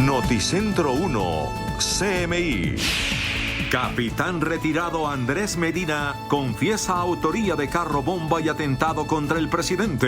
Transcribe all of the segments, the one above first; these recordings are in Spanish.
Noticentro 1, CMI. Capitán retirado Andrés Medina confiesa autoría de carro bomba y atentado contra el presidente.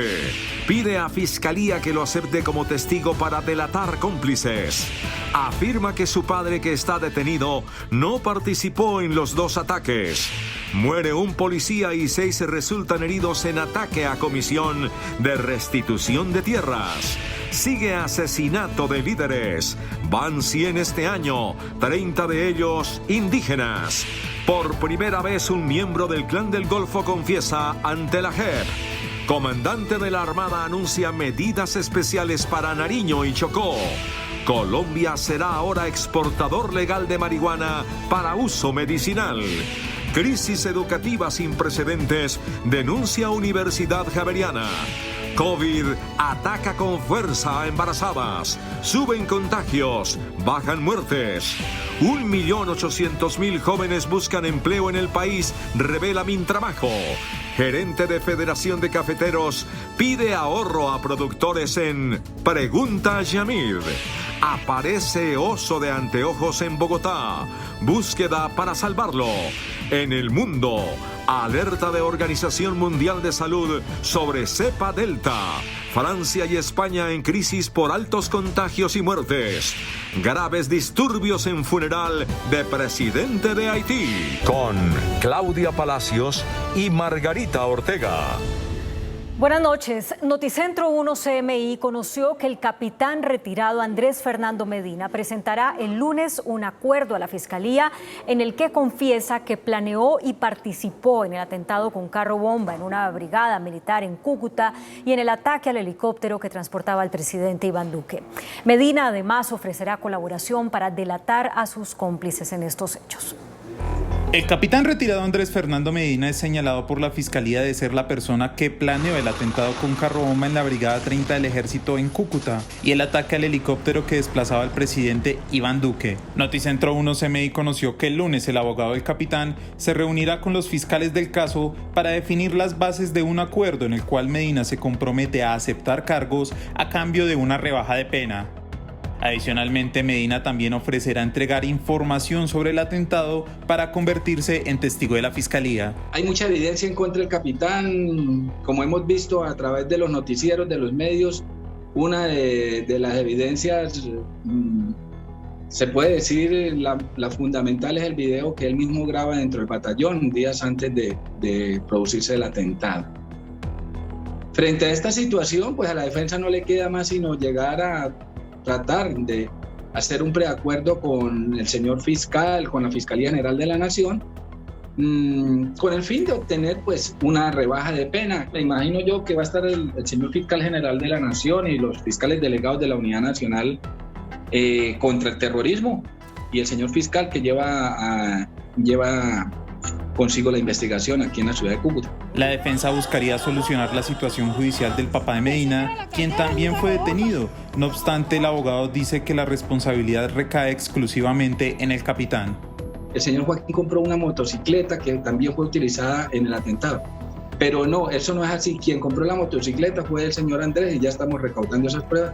Pide a Fiscalía que lo acepte como testigo para delatar cómplices. Afirma que su padre, que está detenido, no participó en los dos ataques. Muere un policía y 6 resultan heridos en ataque a Comisión de Restitución de Tierras. Sigue asesinato de líderes. Van 100 este año, 30 de ellos indígenas. Por primera vez un miembro del Clan del Golfo confiesa ante la JEP. Comandante de la Armada anuncia medidas especiales para Nariño y Chocó. Colombia será ahora exportador legal de marihuana para uso medicinal. Crisis educativa sin precedentes, denuncia Universidad Javeriana. COVID ataca con fuerza a embarazadas. Suben contagios, bajan muertes. 1.800.000 jóvenes buscan empleo en el país, revela Mintrabajo. Gerente de Federación de Cafeteros pide ahorro a productores en Pregunta Yamir. Aparece oso de anteojos en Bogotá. Búsqueda para salvarlo. En el mundo, alerta de Organización Mundial de Salud sobre cepa Delta. Francia y España en crisis por altos contagios y muertes. Graves disturbios en funeral de presidente de Haití. Con Claudia Palacios y Margarita Ortega. Buenas noches. Noticentro 1 CMI conoció que el capitán retirado Andrés Fernando Medina presentará el lunes un acuerdo a la Fiscalía en el que confiesa que planeó y participó en el atentado con carro bomba en una brigada militar en Cúcuta y en el ataque al helicóptero que transportaba al presidente Iván Duque. Medina además ofrecerá colaboración para delatar a sus cómplices en estos hechos. El capitán retirado Andrés Fernando Medina es señalado por la Fiscalía de ser la persona que planeó el atentado con carro bomba en la Brigada 30 del Ejército en Cúcuta y el ataque al helicóptero que desplazaba al presidente Iván Duque. Noticentro 1 CMI conoció que el lunes el abogado del capitán se reunirá con los fiscales del caso para definir las bases de un acuerdo en el cual Medina se compromete a aceptar cargos a cambio de una rebaja de pena. Adicionalmente, Medina también ofrecerá entregar información sobre el atentado para convertirse en testigo de la Fiscalía. Hay mucha evidencia en contra del capitán, como hemos visto a través de los noticieros, de los medios. Una de las evidencias, se puede decir, la fundamental es el video que él mismo graba dentro del batallón días antes de producirse el atentado. Frente a esta situación, pues a la defensa no le queda más sino llegar a tratar de hacer un preacuerdo con el señor fiscal, con la Fiscalía General de la Nación, con el fin de obtener pues una rebaja de pena. Me imagino yo que va a estar el señor fiscal general de la Nación y los fiscales delegados de la Unidad Nacional contra el Terrorismo y el señor fiscal que lleva consigo la investigación aquí en la ciudad de Cúcuta. La defensa buscaría solucionar la situación judicial del papá de Medina, quien también fue detenido. No obstante, el abogado dice que la responsabilidad recae exclusivamente en el capitán. El señor Joaquín compró una motocicleta que también fue utilizada en el atentado. Pero no, eso no es así. Quien compró la motocicleta fue el señor Andrés y ya estamos recaudando esas pruebas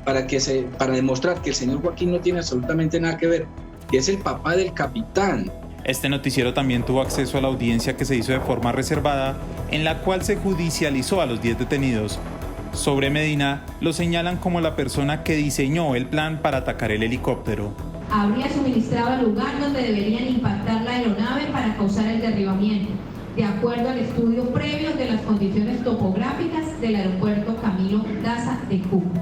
para demostrar que el señor Joaquín no tiene absolutamente nada que ver, que es el papá del capitán. Este noticiero también tuvo acceso a la audiencia que se hizo de forma reservada, en la cual se judicializó a los 10 detenidos. Sobre Medina, lo señalan como la persona que diseñó el plan para atacar el helicóptero. Habría suministrado el lugar donde deberían impactar la aeronave para causar el derribamiento, de acuerdo al estudio previo de las condiciones topográficas del aeropuerto Camilo Daza de Cúcuta.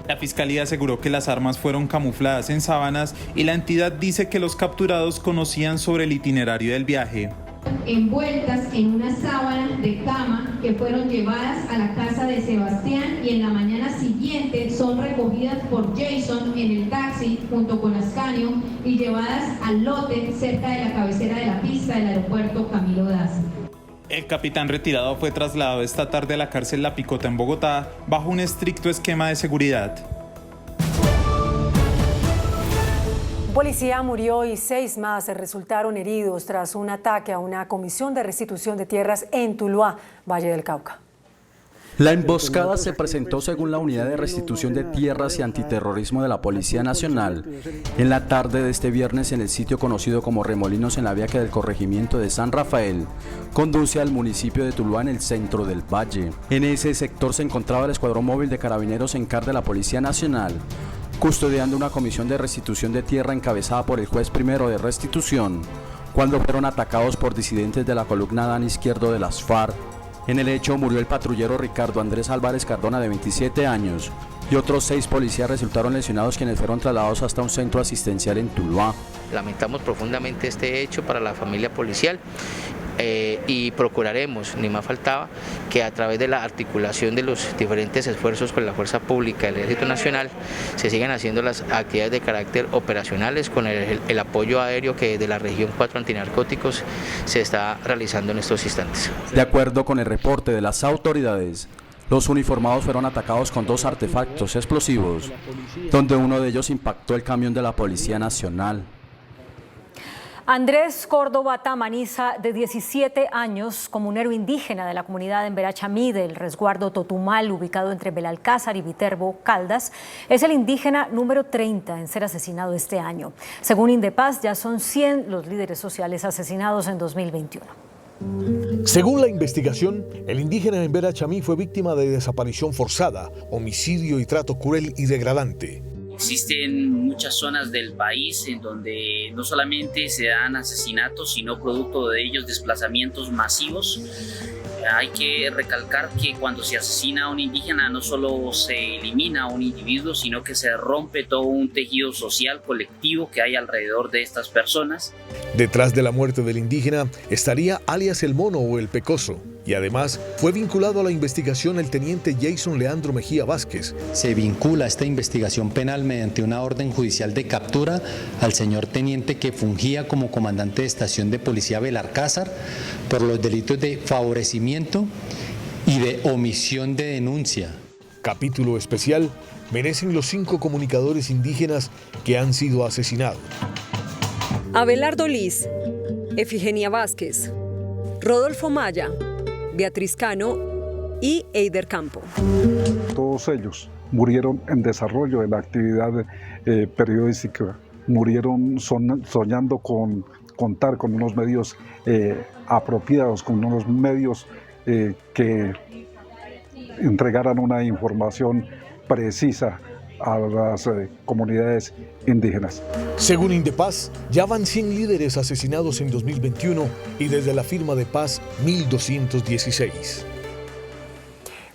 La Fiscalía aseguró que las armas fueron camufladas en sábanas y la entidad dice que los capturados conocían sobre el itinerario del viaje. Envueltas en unas sábanas de cama que fueron llevadas a la casa de Sebastián y en la mañana siguiente son recogidas por Jason en el taxi junto con Ascanio y llevadas al lote cerca de la cabecera de la pista del aeropuerto Camilo Daza. El capitán retirado fue trasladado esta tarde a la cárcel La Picota en Bogotá bajo un estricto esquema de seguridad. Un policía murió y 6 más resultaron heridos tras un ataque a una comisión de restitución de tierras en Tuluá, Valle del Cauca. La emboscada se presentó según la Unidad de Restitución de Tierras y Antiterrorismo de la Policía Nacional en la tarde de este viernes en el sitio conocido como Remolinos, en la vía que del corregimiento de San Rafael conduce al municipio de Tuluá, en el centro del valle. En ese sector se encontraba el Escuadrón Móvil de Carabineros en CAR de la Policía Nacional, custodiando una comisión de restitución de tierra encabezada por el juez primero de restitución, cuando fueron atacados por disidentes de la columna Dan Izquierdo de las FARC. En el hecho murió el patrullero Ricardo Andrés Álvarez Cardona, de 27 años, y otros 6 policías resultaron lesionados, quienes fueron trasladados hasta un centro asistencial en Tuluá. Lamentamos profundamente este hecho para la familia policial y procuraremos, ni más faltaba, que a través de la articulación de los diferentes esfuerzos con la Fuerza Pública del Ejército Nacional se sigan haciendo las actividades de carácter operacionales con el apoyo aéreo que desde la región 4 antinarcóticos se está realizando en estos instantes. De acuerdo con el reporte de las autoridades, los uniformados fueron atacados con 2 artefactos explosivos, donde uno de ellos impactó el camión de la Policía Nacional. Andrés Córdoba Tamaniza, de 17 años, comunero indígena de la comunidad en Verachamí del resguardo Totumal, ubicado entre Belalcázar y Viterbo, Caldas, es el indígena número 30 en ser asesinado este año. Según Indepaz, ya son 100 los líderes sociales asesinados en 2021. Según la investigación, el indígena en Verachamí fue víctima de desaparición forzada, homicidio y trato cruel y degradante. Existen muchas zonas del país en donde no solamente se dan asesinatos, sino producto de ellos desplazamientos masivos. Hay que recalcar que cuando se asesina a un indígena no solo se elimina a un individuo, sino que se rompe todo un tejido social colectivo que hay alrededor de estas personas. Detrás de la muerte del indígena estaría alias El Mono o El Pecoso, y además fue vinculado a la investigación el teniente Jason Leandro Mejía Vázquez. Se vincula esta investigación penal mediante una orden judicial de captura al señor teniente, que fungía como comandante de estación de policía Belalcázar, por los delitos de favorecimiento y de omisión de denuncia. Capítulo especial merecen los 5 comunicadores indígenas que han sido asesinados. Abelardo Liz, Efigenia Vázquez, Rodolfo Maya, Beatriz Cano y Eider Campo. Todos ellos murieron en desarrollo de la actividad periodística, murieron soñando con contar con unos medios apropiados, con unos medios que entregaran una información precisa a las comunidades indígenas. Según Indepaz, ya van 100 líderes asesinados en 2021 y desde la firma de paz 1216.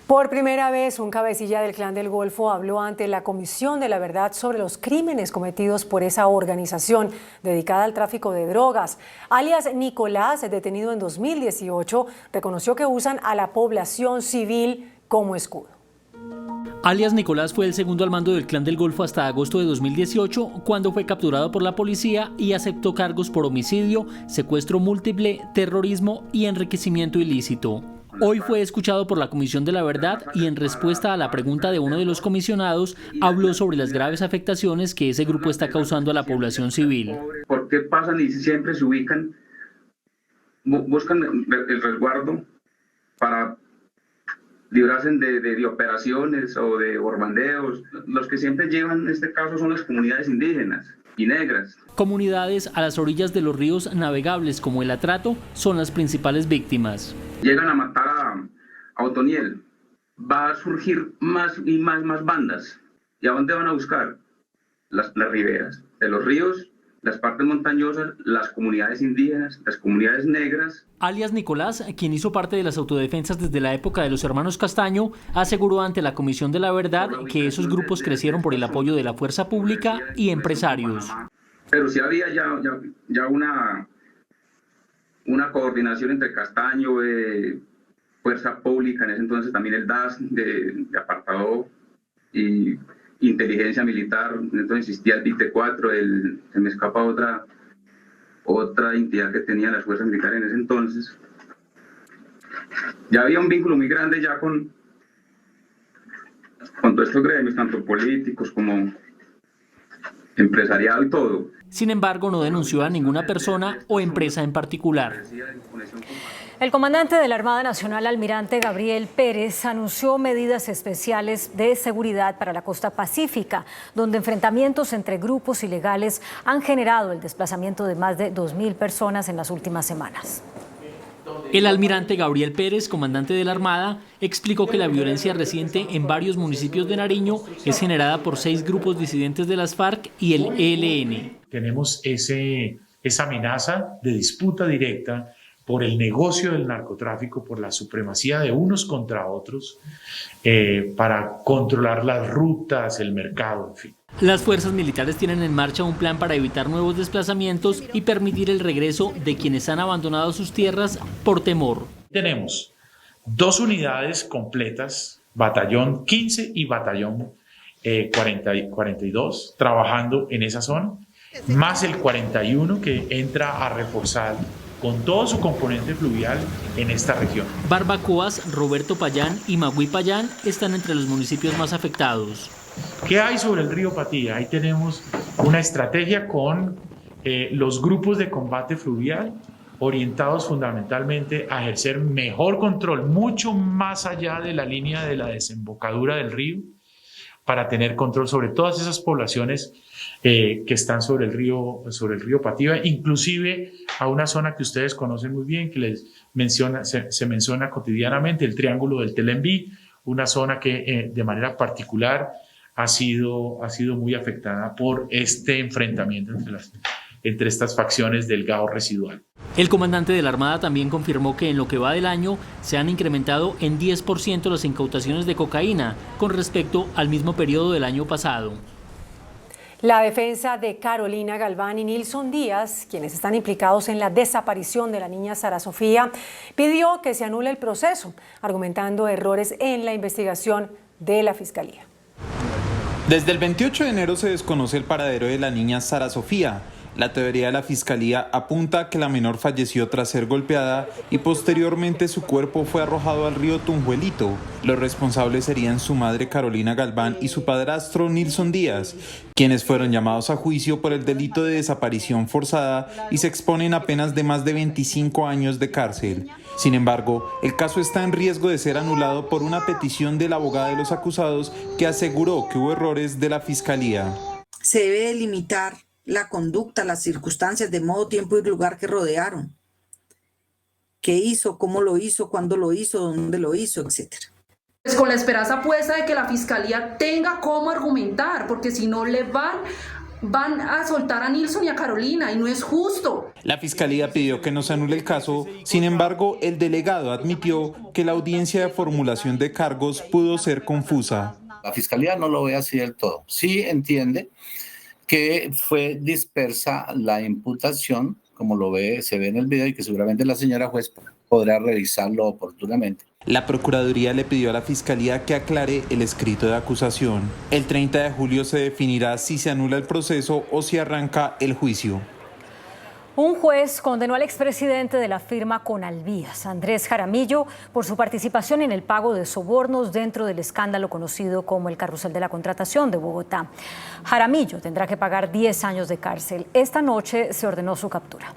Por primera vez, un cabecilla del Clan del Golfo habló ante la Comisión de la Verdad sobre los crímenes cometidos por esa organización dedicada al tráfico de drogas. Alias Nicolás, detenido en 2018, reconoció que usan a la población civil como escudo. Alias Nicolás fue el segundo al mando del Clan del Golfo hasta agosto de 2018, cuando fue capturado por la policía y aceptó cargos por homicidio, secuestro múltiple, terrorismo y enriquecimiento ilícito. Hoy fue escuchado por la Comisión de la Verdad y, en respuesta a la pregunta de uno de los comisionados, habló sobre las graves afectaciones que ese grupo está causando a la población civil. ¿Por qué pasan y siempre se ubican, buscan el resguardo para librarse de operaciones o de borbandeos? Los que siempre llevan en este caso son las comunidades indígenas y negras. Comunidades a las orillas de los ríos navegables como el Atrato son las principales víctimas. Llegan a matar a Otoniel, va a surgir más y más bandas. ¿Y a dónde van a buscar? Las riberas de los ríos, las partes montañosas, las comunidades indígenas, las comunidades negras. Alias Nicolás, quien hizo parte de las autodefensas desde la época de los hermanos Castaño, aseguró ante la Comisión de la Verdad que esos grupos crecieron por el apoyo de la fuerza pública y empresarios. Pero sí había ya una coordinación entre Castaño, fuerza pública, en ese entonces también el DAS de apartado y inteligencia militar. Entonces existía el BIT4, se me escapa otra entidad que tenía las fuerzas militares en ese entonces. Ya había un vínculo muy grande ya con todos estos gremios, tanto políticos como empresariado y todo. Sin embargo, no denunció a ninguna persona o empresa en particular. El comandante de la Armada Nacional, almirante Gabriel Pérez, anunció medidas especiales de seguridad para la costa pacífica, donde enfrentamientos entre grupos ilegales han generado el desplazamiento de más de 2.000 personas en las últimas semanas. El almirante Gabriel Pérez, comandante de la Armada, explicó que la violencia reciente en varios municipios de Nariño es generada por 6 grupos disidentes de las FARC y el ELN. Tenemos esa amenaza de disputa directa por el negocio del narcotráfico, por la supremacía de unos contra otros, para controlar las rutas, el mercado, en fin. Las fuerzas militares tienen en marcha un plan para evitar nuevos desplazamientos y permitir el regreso de quienes han abandonado sus tierras por temor. Tenemos 2 unidades completas, batallón 15 y batallón 42, trabajando en esa zona, más el 41 que entra a reforzar con todo su componente fluvial en esta región. Barbacoas, Roberto Payán y Magüí Payán están entre los municipios más afectados. ¿Qué hay sobre el río Patía? Ahí tenemos una estrategia con los grupos de combate fluvial orientados fundamentalmente a ejercer mejor control, mucho más allá de la línea de la desembocadura del río, para tener control sobre todas esas poblaciones que están sobre el río Patía, inclusive a una zona que ustedes conocen muy bien, que se menciona cotidianamente, el Triángulo del Telembí, una zona que de manera particular ha sido muy afectada por este enfrentamiento entre estas facciones del Gao residual. El comandante de la Armada también confirmó que en lo que va del año se han incrementado en 10% las incautaciones de cocaína con respecto al mismo periodo del año pasado. La defensa de Carolina Galván y Nilson Díaz, quienes están implicados en la desaparición de la niña Sara Sofía, pidió que se anule el proceso, argumentando errores en la investigación de la Fiscalía. Desde el 28 de enero se desconoce el paradero de la niña Sara Sofía. La teoría de la Fiscalía apunta a que la menor falleció tras ser golpeada y posteriormente su cuerpo fue arrojado al río Tunjuelito. Los responsables serían su madre Carolina Galván y su padrastro Nilson Díaz, quienes fueron llamados a juicio por el delito de desaparición forzada y se exponen a penas de más de 25 años de cárcel. Sin embargo, el caso está en riesgo de ser anulado por una petición de la abogada de los acusados que aseguró que hubo errores de la Fiscalía. Se debe delimitar la conducta, las circunstancias de modo, tiempo y lugar que rodearon. ¿Qué hizo? ¿Cómo lo hizo? ¿Cuándo lo hizo? ¿Dónde lo hizo? Etcétera. Pues con la esperanza puesta de que la Fiscalía tenga cómo argumentar, porque si no le van a soltar a Nilson y a Carolina y no es justo. La Fiscalía pidió que no se anule el caso, sin embargo, el delegado admitió que la audiencia de formulación de cargos pudo ser confusa. La Fiscalía no lo ve así del todo. Sí entiende que fue dispersa la imputación, como se ve en el video, y que seguramente la señora juez podrá revisarlo oportunamente. La Procuraduría le pidió a la Fiscalía que aclare el escrito de acusación. El 30 de julio se definirá si se anula el proceso o si arranca el juicio. Un juez condenó al expresidente de la firma Conalvías, Andrés Jaramillo, por su participación en el pago de sobornos dentro del escándalo conocido como el Carrusel de la Contratación de Bogotá. Jaramillo tendrá que pagar 10 años de cárcel. Esta noche se ordenó su captura.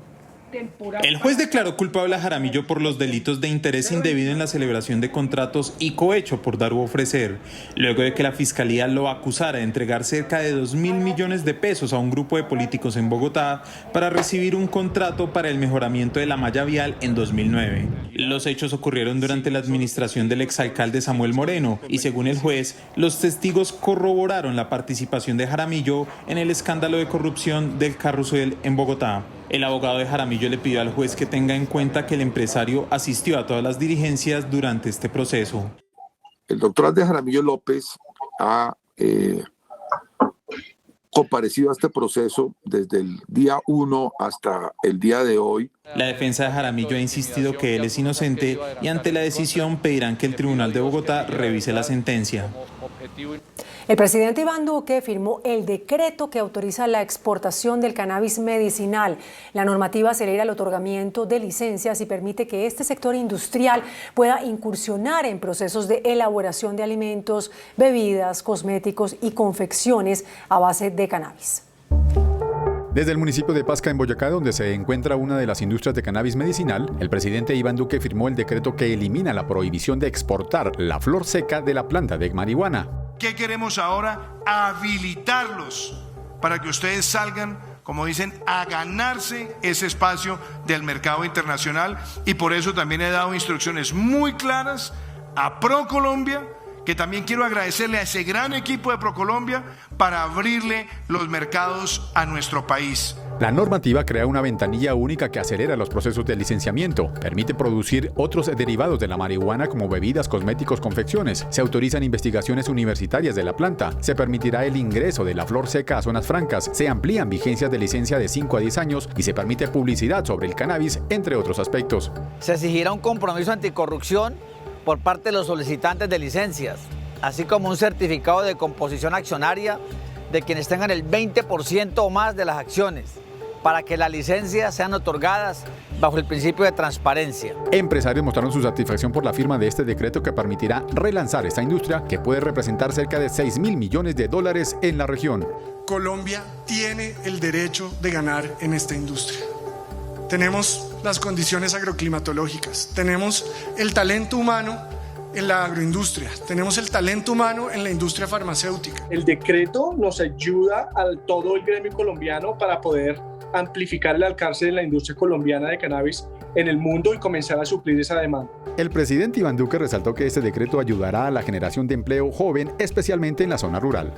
El juez declaró culpable a Jaramillo por los delitos de interés indebido en la celebración de contratos y cohecho por dar u ofrecer, luego de que la Fiscalía lo acusara de entregar cerca de 2.000 millones de pesos a un grupo de políticos en Bogotá para recibir un contrato para el mejoramiento de la malla vial en 2009. Los hechos ocurrieron durante la administración del exalcalde Samuel Moreno y, según el juez, los testigos corroboraron la participación de Jaramillo en el escándalo de corrupción del Carrusel en Bogotá. El abogado de Jaramillo le pidió al juez que tenga en cuenta que el empresario asistió a todas las diligencias durante este proceso. El doctor Andrés Jaramillo López ha comparecido a este proceso desde el día 1 hasta el día de hoy. La defensa de Jaramillo ha insistido que él es inocente y ante la decisión pedirán que el Tribunal de Bogotá revise la sentencia. El presidente Iván Duque firmó el decreto que autoriza la exportación del cannabis medicinal. La normativa acelera el otorgamiento de licencias y permite que este sector industrial pueda incursionar en procesos de elaboración de alimentos, bebidas, cosméticos y confecciones a base de cannabis. Desde el municipio de Pasca, en Boyacá, donde se encuentra una de las industrias de cannabis medicinal, el presidente Iván Duque firmó el decreto que elimina la prohibición de exportar la flor seca de la planta de marihuana. ¿Qué queremos ahora? Habilitarlos para que ustedes salgan, como dicen, a ganarse ese espacio del mercado internacional, y por eso también he dado instrucciones muy claras a ProColombia, que también quiero agradecerle a ese gran equipo de ProColombia para abrirle los mercados a nuestro país. La normativa crea una ventanilla única que acelera los procesos de licenciamiento, permite producir otros derivados de la marihuana como bebidas, cosméticos, confecciones, se autorizan investigaciones universitarias de la planta, se permitirá el ingreso de la flor seca a zonas francas, se amplían vigencias de licencia de 5 a 10 años y se permite publicidad sobre el cannabis, entre otros aspectos. Se exigirá un compromiso anticorrupción por parte de los solicitantes de licencias, así como un certificado de composición accionaria de quienes tengan el 20% o más de las acciones, para que las licencias sean otorgadas bajo el principio de transparencia. Empresarios mostraron su satisfacción por la firma de este decreto que permitirá relanzar esta industria que puede representar cerca de $6.000 millones en la región. Colombia tiene el derecho de ganar en esta industria. Tenemos las condiciones agroclimatológicas, tenemos el talento humano en la agroindustria, tenemos el talento humano en la industria farmacéutica. El decreto nos ayuda a todo el gremio colombiano para poder amplificar el alcance de la industria colombiana de cannabis en el mundo y comenzar a suplir esa demanda. El presidente Iván Duque resaltó que este decreto ayudará a la generación de empleo joven, especialmente en la zona rural.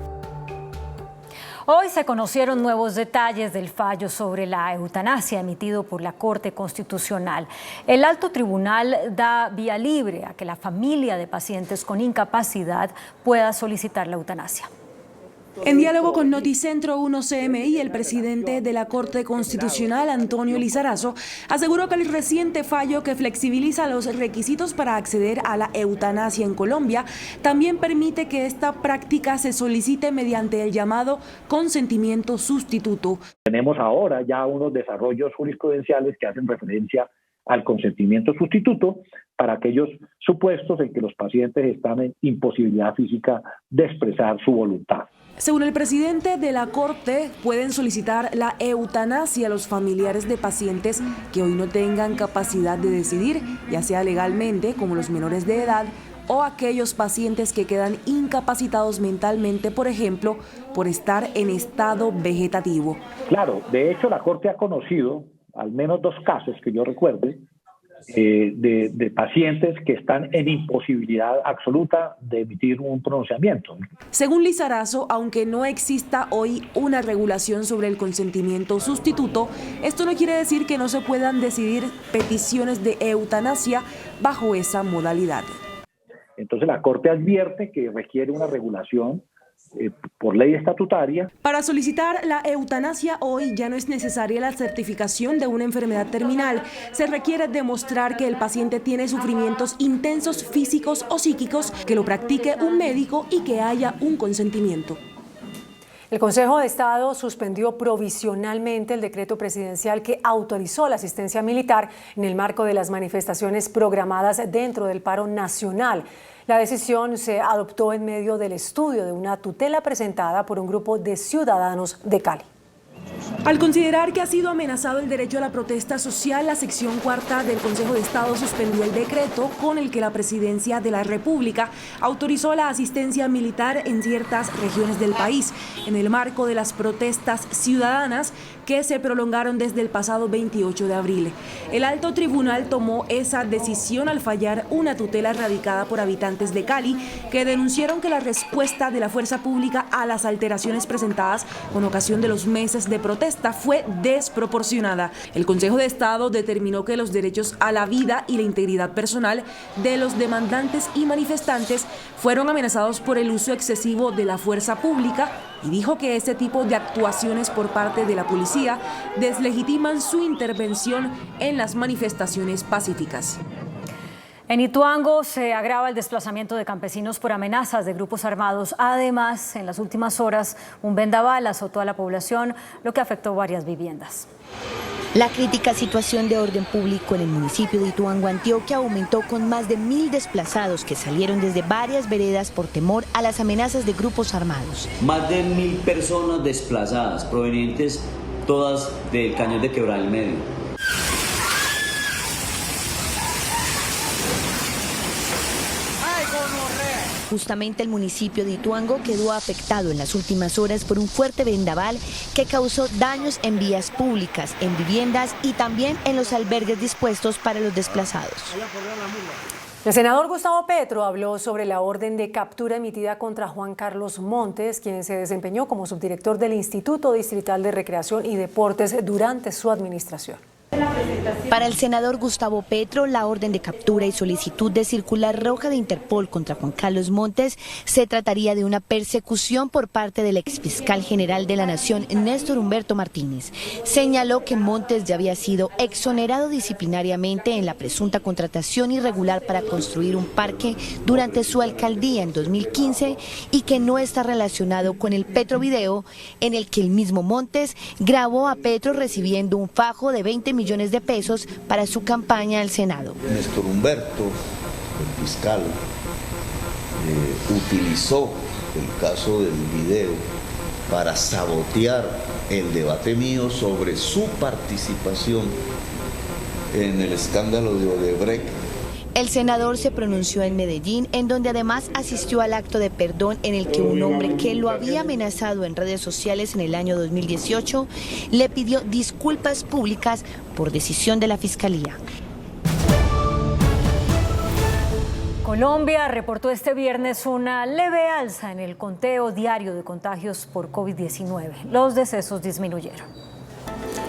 Hoy se conocieron nuevos detalles del fallo sobre la eutanasia emitido por la Corte Constitucional. El alto tribunal da vía libre a que la familia de pacientes con incapacidad pueda solicitar la eutanasia. En diálogo con Noticentro 1 CMI, el presidente de la Corte Constitucional, Antonio Lizarazo, aseguró que el reciente fallo que flexibiliza los requisitos para acceder a la eutanasia en Colombia también permite que esta práctica se solicite mediante el llamado consentimiento sustituto. Tenemos ahora ya unos desarrollos jurisprudenciales que hacen referencia al consentimiento sustituto para aquellos supuestos en que los pacientes están en imposibilidad física de expresar su voluntad. Según el presidente de la Corte, pueden solicitar la eutanasia a los familiares de pacientes que hoy no tengan capacidad de decidir, ya sea legalmente, como los menores de edad, o aquellos pacientes que quedan incapacitados mentalmente, por ejemplo, por estar en estado vegetativo. Claro, de hecho la Corte ha conocido al menos 2 casos que yo recuerde, de pacientes que están en imposibilidad absoluta de emitir un pronunciamiento. Según Lizarazo, aunque no exista hoy una regulación sobre el consentimiento sustituto, esto no quiere decir que no se puedan decidir peticiones de eutanasia bajo esa modalidad. Entonces la Corte advierte que requiere una regulación por ley estatutaria. Para solicitar la eutanasia hoy ya no es necesaria la certificación de una enfermedad terminal. Se requiere demostrar que el paciente tiene sufrimientos intensos físicos o psíquicos, que lo practique un médico y que haya un consentimiento. El Consejo de Estado suspendió provisionalmente el decreto presidencial que autorizó la asistencia militar en el marco de las manifestaciones programadas dentro del paro nacional. La decisión se adoptó en medio del estudio de una tutela presentada por un grupo de ciudadanos de Cali. Al considerar que ha sido amenazado el derecho a la protesta social, la sección 4ª del Consejo de Estado suspendió el decreto con el que la Presidencia de la República autorizó la asistencia militar en ciertas regiones del país, en el marco de las protestas ciudadanas que se prolongaron desde el pasado 28 de abril. El alto tribunal tomó esa decisión al fallar una tutela radicada por habitantes de Cali que denunciaron que la respuesta de la fuerza pública a las alteraciones presentadas con ocasión de los meses de protesta fue desproporcionada. El Consejo de Estado determinó que los derechos a la vida y la integridad personal de los demandantes y manifestantes fueron amenazados por el uso excesivo de la fuerza pública y dijo que este tipo de actuaciones por parte de la policía deslegitiman su intervención en las manifestaciones pacíficas. En Ituango se agrava el desplazamiento de campesinos por amenazas de grupos armados. Además, en las últimas horas, un vendaval azotó a la población, lo que afectó varias viviendas. La crítica situación de orden público en el municipio de Ituango, Antioquia, aumentó con más de 1.000 desplazados que salieron desde varias veredas por temor a las amenazas de grupos armados. Más de 1.000 personas desplazadas provenientes todas del cañón de Quebrada del Medio. Justamente el municipio de Ituango quedó afectado en las últimas horas por un fuerte vendaval que causó daños en vías públicas, en viviendas y también en los albergues dispuestos para los desplazados. El senador Gustavo Petro habló sobre la orden de captura emitida contra Juan Carlos Montes, quien se desempeñó como subdirector del Instituto Distrital de Recreación y Deportes durante su administración. Para el senador Gustavo Petro, la orden de captura y solicitud de circular roja de Interpol contra Juan Carlos Montes se trataría de una persecución por parte del exfiscal general de la Nación, Néstor Humberto Martínez. Señaló que Montes ya había sido exonerado disciplinariamente en la presunta contratación irregular para construir un parque durante su alcaldía en 2015 y que no está relacionado con el Petrovideo, en el que el mismo Montes grabó a Petro recibiendo un fajo de 20 millones de pesos para su campaña al Senado. Néstor Humberto, el fiscal, utilizó el caso del video para sabotear el debate mío sobre su participación en el escándalo de Odebrecht. El senador se pronunció en Medellín, en donde además asistió al acto de perdón en el que un hombre que lo había amenazado en redes sociales en el año 2018 le pidió disculpas públicas por decisión de la Fiscalía. Colombia reportó este viernes una leve alza en el conteo diario de contagios por COVID-19. Los decesos disminuyeron.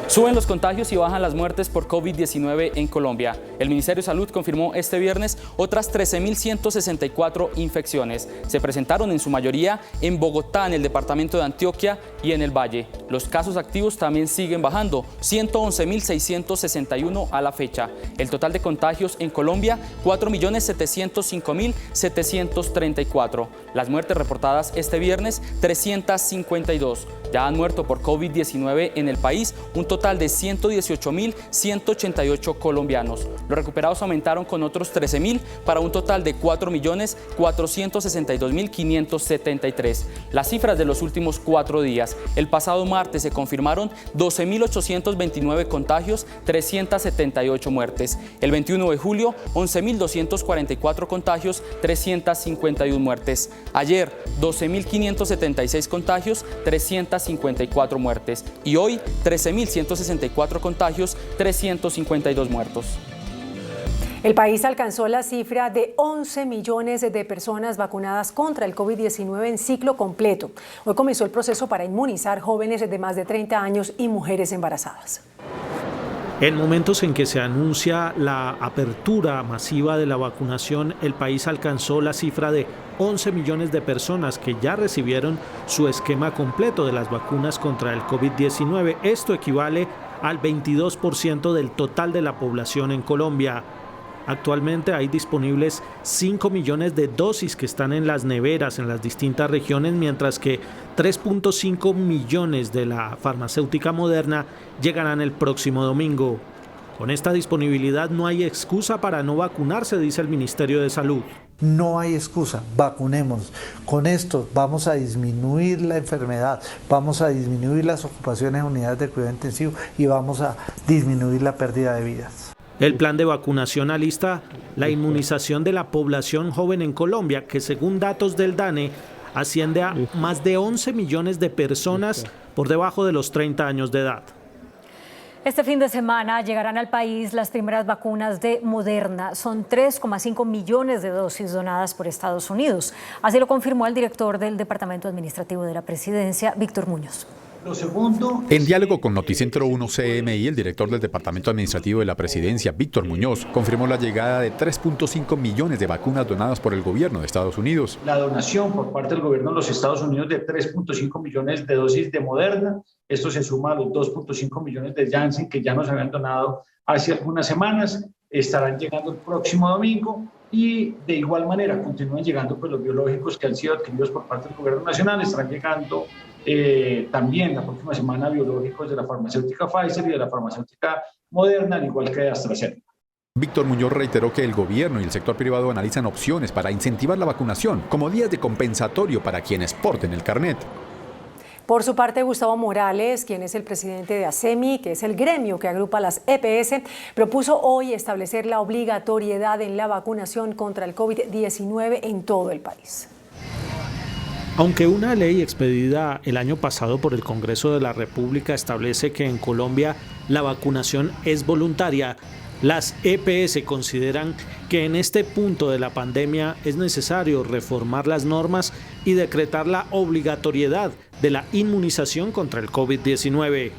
Suben los contagios y bajan las muertes por COVID-19 en Colombia. El Ministerio de Salud confirmó este viernes otras 13.164 infecciones. Se presentaron en su mayoría en Bogotá, en el departamento de Antioquia y en el Valle. Los casos activos también siguen bajando, 111.661 a la fecha. El total de contagios en Colombia, 4.705.734. Las muertes reportadas este viernes, 352. Ya han muerto por COVID-19 en el país un total de 118.188 colombianos. Los recuperados aumentaron con otros 13.000 para un total de 4.462.573. Las cifras de los últimos 4 días. El pasado martes se confirmaron 12.829 contagios, 378 muertes. El 21 de julio, 11.244 contagios, 351 muertes. Ayer, 12.576 contagios, 354 muertes. Y hoy, 13.164 contagios, 352 muertos. El país alcanzó la cifra de 11 millones de personas vacunadas contra el COVID-19 en ciclo completo. Hoy comenzó el proceso para inmunizar jóvenes de más de 30 años y mujeres embarazadas. En momentos en que se anuncia la apertura masiva de la vacunación, el país alcanzó la cifra de 11 millones de personas que ya recibieron su esquema completo de las vacunas contra el COVID-19. Esto equivale al 22% del total de la población en Colombia. Actualmente hay disponibles 5 millones de dosis que están en las neveras en las distintas regiones, mientras que 3.5 millones de la farmacéutica Moderna llegarán el próximo domingo. Con esta disponibilidad no hay excusa para no vacunarse, dice el Ministerio de Salud. No hay excusa, vacunémonos. Con esto vamos a disminuir la enfermedad, vamos a disminuir las ocupaciones en unidades de cuidado intensivo y vamos a disminuir la pérdida de vidas. El plan de vacunación alista la inmunización de la población joven en Colombia, que según datos del DANE asciende a más de 11 millones de personas por debajo de los 30 años de edad. Este fin de semana llegarán al país las primeras vacunas de Moderna. Son 3,5 millones de dosis donadas por Estados Unidos. Así lo confirmó el director del Departamento Administrativo de la Presidencia, Víctor Muñoz. Lo segundo, en diálogo con Noticentro 1 CMI, el director del Departamento Administrativo de la Presidencia, Víctor Muñoz, confirmó la llegada de 3.5 millones de vacunas donadas por el gobierno de Estados Unidos. La donación por parte del gobierno de los Estados Unidos de 3.5 millones de dosis de Moderna. Esto se suma a los 2.5 millones de Janssen que ya nos habían donado hace algunas semanas. Estarán llegando el próximo domingo. Y de igual manera continúan llegando pues, los biológicos que han sido adquiridos por parte del gobierno nacional. Estarán llegando también la próxima semana biológicos de la farmacéutica Pfizer y de la farmacéutica Moderna, al igual que de AstraZeneca. Víctor Muñoz reiteró que el gobierno y el sector privado analizan opciones para incentivar la vacunación, como días de compensatorio para quienes porten el carnet. Por su parte, Gustavo Morales, quien es el presidente de ASEMI, que es el gremio que agrupa las EPS, propuso hoy establecer la obligatoriedad en la vacunación contra el COVID-19 en todo el país. Aunque una ley expedida el año pasado por el Congreso de la República establece que en Colombia la vacunación es voluntaria, las EPS consideran que en este punto de la pandemia es necesario reformar las normas y decretar la obligatoriedad de la inmunización contra el COVID-19.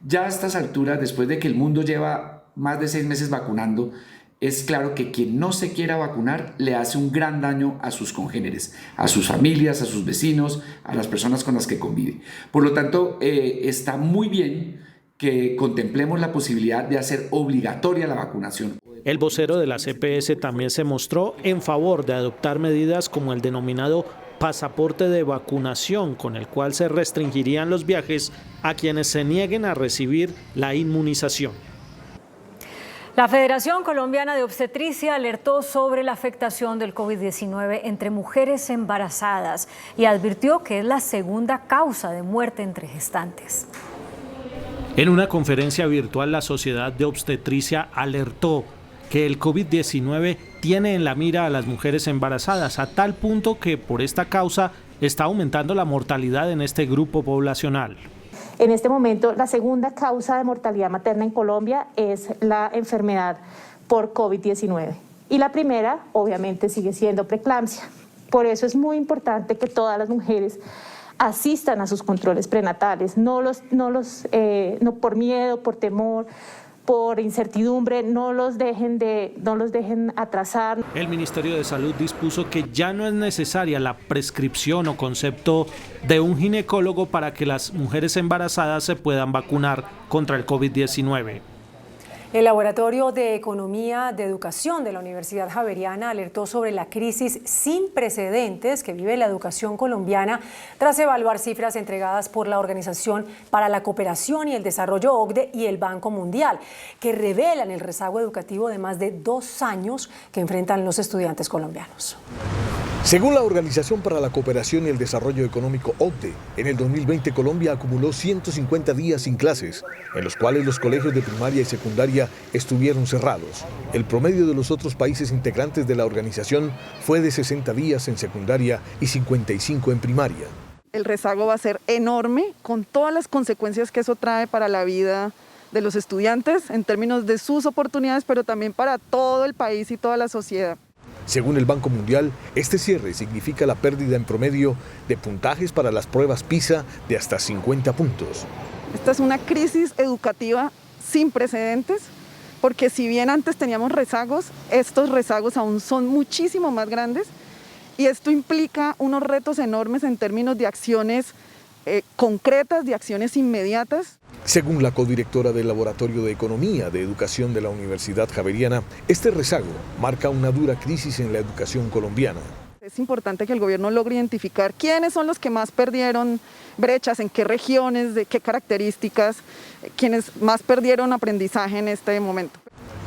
Ya a estas alturas, después de que el mundo lleva más de 6 meses vacunando, es claro que quien no se quiera vacunar le hace un gran daño a sus congéneres, a sus familias, a sus vecinos, a las personas con las que convive. Por lo tanto, está muy bien que contemplemos la posibilidad de hacer obligatoria la vacunación. El vocero de las EPS también se mostró en favor de adoptar medidas como el denominado pasaporte de vacunación, con el cual se restringirían los viajes a quienes se nieguen a recibir la inmunización. La Federación Colombiana de Obstetricia alertó sobre la afectación del COVID-19 entre mujeres embarazadas y advirtió que es la segunda causa de muerte entre gestantes. En una conferencia virtual, la Sociedad de Obstetricia alertó que el COVID-19 tiene en la mira a las mujeres embarazadas, a tal punto que por esta causa está aumentando la mortalidad en este grupo poblacional. En este momento, la segunda causa de mortalidad materna en Colombia es la enfermedad por COVID-19. Y la primera, obviamente, sigue siendo preeclampsia. Por eso es muy importante que todas las mujeres asistan a sus controles prenatales, no por miedo, por temor, por incertidumbre, no los dejen atrasar. El Ministerio de Salud dispuso que ya no es necesaria la prescripción o concepto de un ginecólogo para que las mujeres embarazadas se puedan vacunar contra el COVID-19. El Laboratorio de Economía de Educación de la Universidad Javeriana alertó sobre la crisis sin precedentes que vive la educación colombiana tras evaluar cifras entregadas por la Organización para la Cooperación y el Desarrollo OCDE y el Banco Mundial, que revelan el rezago educativo de más de 2 años que enfrentan los estudiantes colombianos. Según la Organización para la Cooperación y el Desarrollo Económico OCDE, en el 2020 Colombia acumuló 150 días sin clases, en los cuales los colegios de primaria y secundaria estuvieron cerrados. El promedio de los otros países integrantes de la organización fue de 60 días en secundaria y 55 en primaria. El rezago va a ser enorme, con todas las consecuencias que eso trae para la vida de los estudiantes, en términos de sus oportunidades, pero también para todo el país y toda la sociedad. Según el Banco Mundial, este cierre significa la pérdida en promedio de puntajes para las pruebas PISA de hasta 50 puntos. Esta es una crisis educativa sin precedentes, porque si bien antes teníamos rezagos, estos rezagos aún son muchísimo más grandes y esto implica unos retos enormes en términos de acciones concretas, de acciones inmediatas. Según la codirectora del Laboratorio de Economía de Educación de la Universidad Javeriana, este rezago marca una dura crisis en la educación colombiana. Es importante que el gobierno logre identificar quiénes son los que más perdieron brechas, en qué regiones, de qué características, quienes más perdieron aprendizaje en este momento.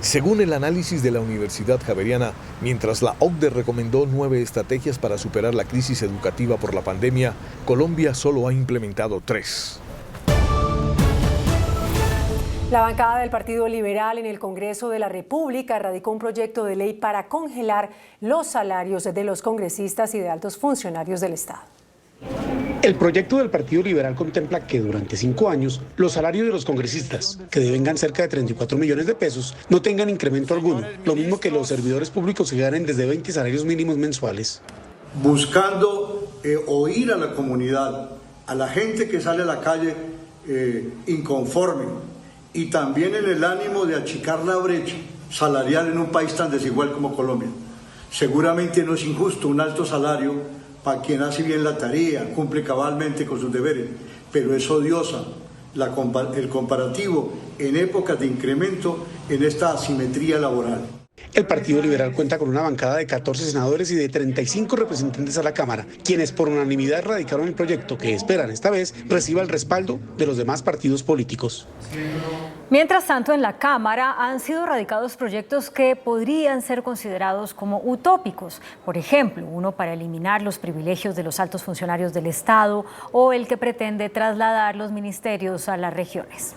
Según el análisis de la Universidad Javeriana, mientras la OCDE recomendó 9 estrategias para superar la crisis educativa por la pandemia, Colombia solo ha implementado 3. La bancada del Partido Liberal en el Congreso de la República radicó un proyecto de ley para congelar los salarios de los congresistas y de altos funcionarios del Estado. El proyecto del Partido Liberal contempla que durante 5 años los salarios de los congresistas, que devengan cerca de 34 millones de pesos, no tengan incremento alguno, lo mismo que los servidores públicos que ganen desde 20 salarios mínimos mensuales. Buscando oír a la comunidad, a la gente que sale a la calle inconforme, y también en el ánimo de achicar la brecha salarial en un país tan desigual como Colombia. Seguramente no es injusto un alto salario para quien hace bien la tarea, cumple cabalmente con sus deberes, pero es odiosa el comparativo en épocas de incremento en esta asimetría laboral. El Partido Liberal cuenta con una bancada de 14 senadores y de 35 representantes a la Cámara, quienes por unanimidad radicaron el proyecto que esperan esta vez reciba el respaldo de los demás partidos políticos. Mientras tanto, en la Cámara han sido radicados proyectos que podrían ser considerados como utópicos. Por ejemplo, uno para eliminar los privilegios de los altos funcionarios del Estado o el que pretende trasladar los ministerios a las regiones.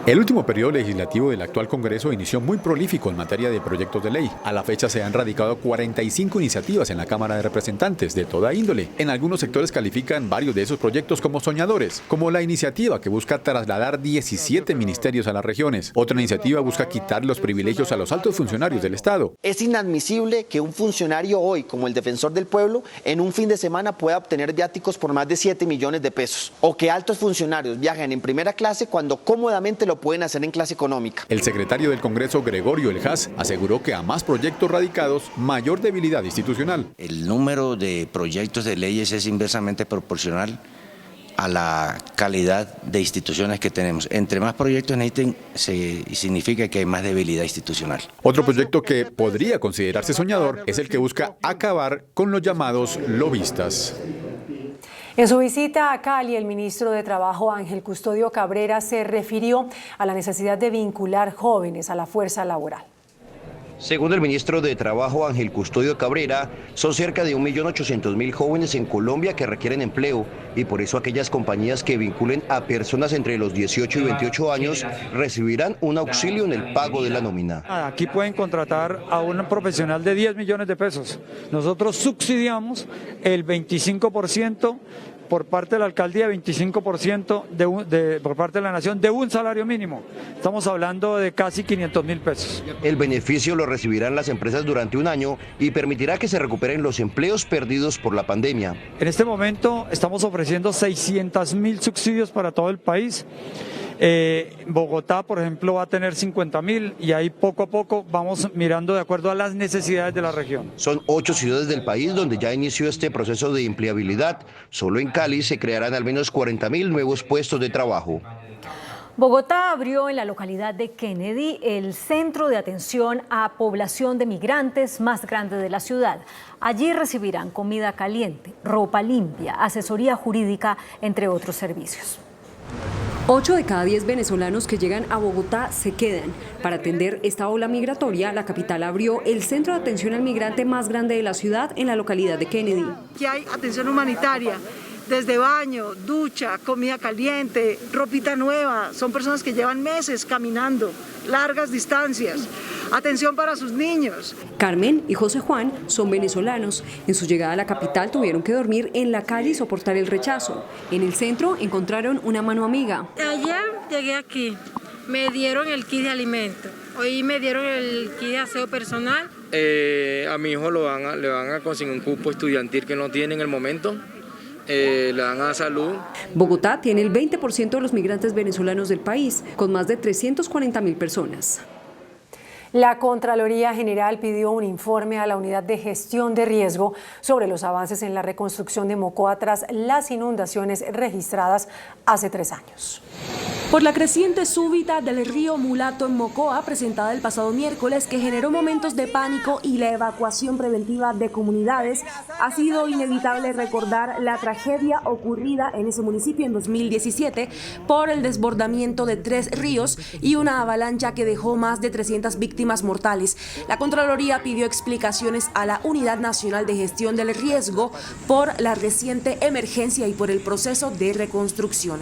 El último periodo legislativo del actual Congreso inició muy prolífico en materia de proyectos de ley. A la fecha se han radicado 45 iniciativas en la Cámara de Representantes de toda índole. En algunos sectores califican varios de esos proyectos como soñadores, como la iniciativa que busca trasladar 17 ministerios a las regiones. Otra iniciativa busca quitar los privilegios a los altos funcionarios del Estado. Es inadmisible que un funcionario hoy, como el defensor del pueblo, en un fin de semana pueda obtener viáticos por más de 7 millones de pesos. O que altos funcionarios viajen en primera clase cuando cómodamente lo pueden hacer en clase económica. El secretario del Congreso, Gregorio Eljas, aseguró que a más proyectos radicados, mayor debilidad institucional. El número de proyectos de leyes es inversamente proporcional a la calidad de instituciones que tenemos. Entre más proyectos necesiten, significa que hay más debilidad institucional. Otro proyecto que podría considerarse soñador es el que busca acabar con los llamados lobistas. En su visita a Cali, el ministro de Trabajo, Ángel Custodio Cabrera, se refirió a la necesidad de vincular jóvenes a la fuerza laboral. Según el ministro de Trabajo, Ángel Custodio Cabrera, son cerca de 1.800.000 jóvenes en Colombia que requieren empleo y por eso aquellas compañías que vinculen a personas entre los 18 y 28 años recibirán un auxilio en el pago de la nómina. Aquí pueden contratar a un profesional de 10 millones de pesos. Nosotros subsidiamos el 25% por parte de la alcaldía, 25% por parte de la nación de un salario mínimo. Estamos hablando de casi 500.000 pesos. El beneficio lo recibirán las empresas durante un año y permitirá que se recuperen los empleos perdidos por la pandemia. En este momento estamos ofreciendo 600.000 subsidios para todo el país. Bogotá, por ejemplo, va a tener 50.000 y ahí poco a poco vamos mirando de acuerdo a las necesidades de la región. Son 8 ciudades del país donde ya inició este proceso de empleabilidad. Solo en Cali se crearán al menos 40.000 nuevos puestos de trabajo. Bogotá abrió en la localidad de Kennedy el centro de atención a población de migrantes más grande de la ciudad. Allí recibirán comida caliente, ropa limpia, asesoría jurídica, entre otros servicios. 8 de cada 10 venezolanos que llegan a Bogotá se quedan. Para atender esta ola migratoria, la capital abrió el centro de atención al migrante más grande de la ciudad en la localidad de Kennedy. Aquí hay atención humanitaria, desde baño, ducha, comida caliente, ropita nueva. Son personas que llevan meses caminando, largas distancias. Atención para sus niños. Carmen y José Juan son venezolanos. En su llegada a la capital tuvieron que dormir en la calle y soportar el rechazo. En el centro encontraron una mano amiga. Ayer llegué aquí, me dieron el kit de alimento. Hoy me dieron el kit de aseo personal. A mi hijo le van a conseguir un cupo estudiantil que no tiene en el momento. Le dan a salud. Bogotá tiene el 20% de los migrantes venezolanos del país, con más de 340.000 personas. La Contraloría General pidió un informe a la Unidad de Gestión de Riesgo sobre los avances en la reconstrucción de Mocoa tras las inundaciones registradas hace 3 años. Por la creciente súbita del río Mulato en Mocoa, presentada el pasado miércoles, que generó momentos de pánico y la evacuación preventiva de comunidades, ha sido inevitable recordar la tragedia ocurrida en ese municipio en 2017 por el desbordamiento de 3 ríos y una avalancha que dejó más de 300 víctimas mortales. La Contraloría pidió explicaciones a la Unidad Nacional de Gestión del Riesgo por la reciente emergencia y por el proceso de reconstrucción.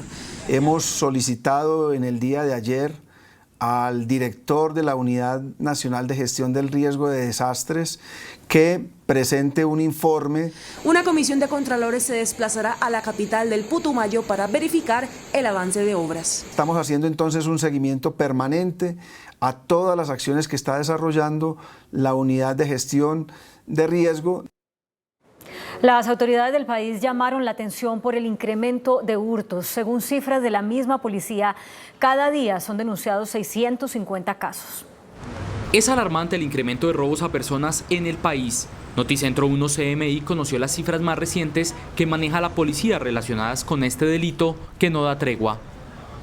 Hemos solicitado en el día de ayer al director de la Unidad Nacional de Gestión del Riesgo de Desastres que presente un informe. Una comisión de contralores se desplazará a la capital del Putumayo para verificar el avance de obras. Estamos haciendo entonces un seguimiento permanente a todas las acciones que está desarrollando la Unidad de Gestión de Riesgo. Las autoridades del país llamaron la atención por el incremento de hurtos. Según cifras de la misma policía, cada día son denunciados 650 casos. Es alarmante el incremento de robos a personas en el país. Noticentro 1 CMI conoció las cifras más recientes que maneja la policía relacionadas con este delito que no da tregua.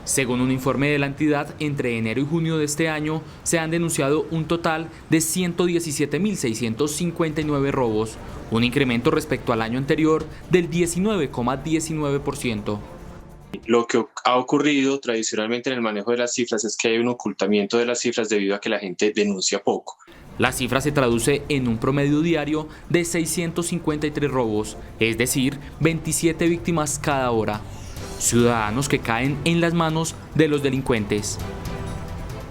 Según un informe de la entidad, entre enero y junio de este año se han denunciado un total de 117.659 robos, un incremento respecto al año anterior del 19,19%. Lo que ha ocurrido tradicionalmente en el manejo de las cifras es que hay un ocultamiento de las cifras debido a que la gente denuncia poco. La cifra se traduce en un promedio diario de 653 robos, es decir, 27 víctimas cada hora. Ciudadanos que caen en las manos de los delincuentes.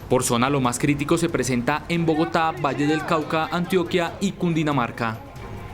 Por zona, lo más crítico se presenta en Bogotá, Valle del Cauca, Antioquia y Cundinamarca.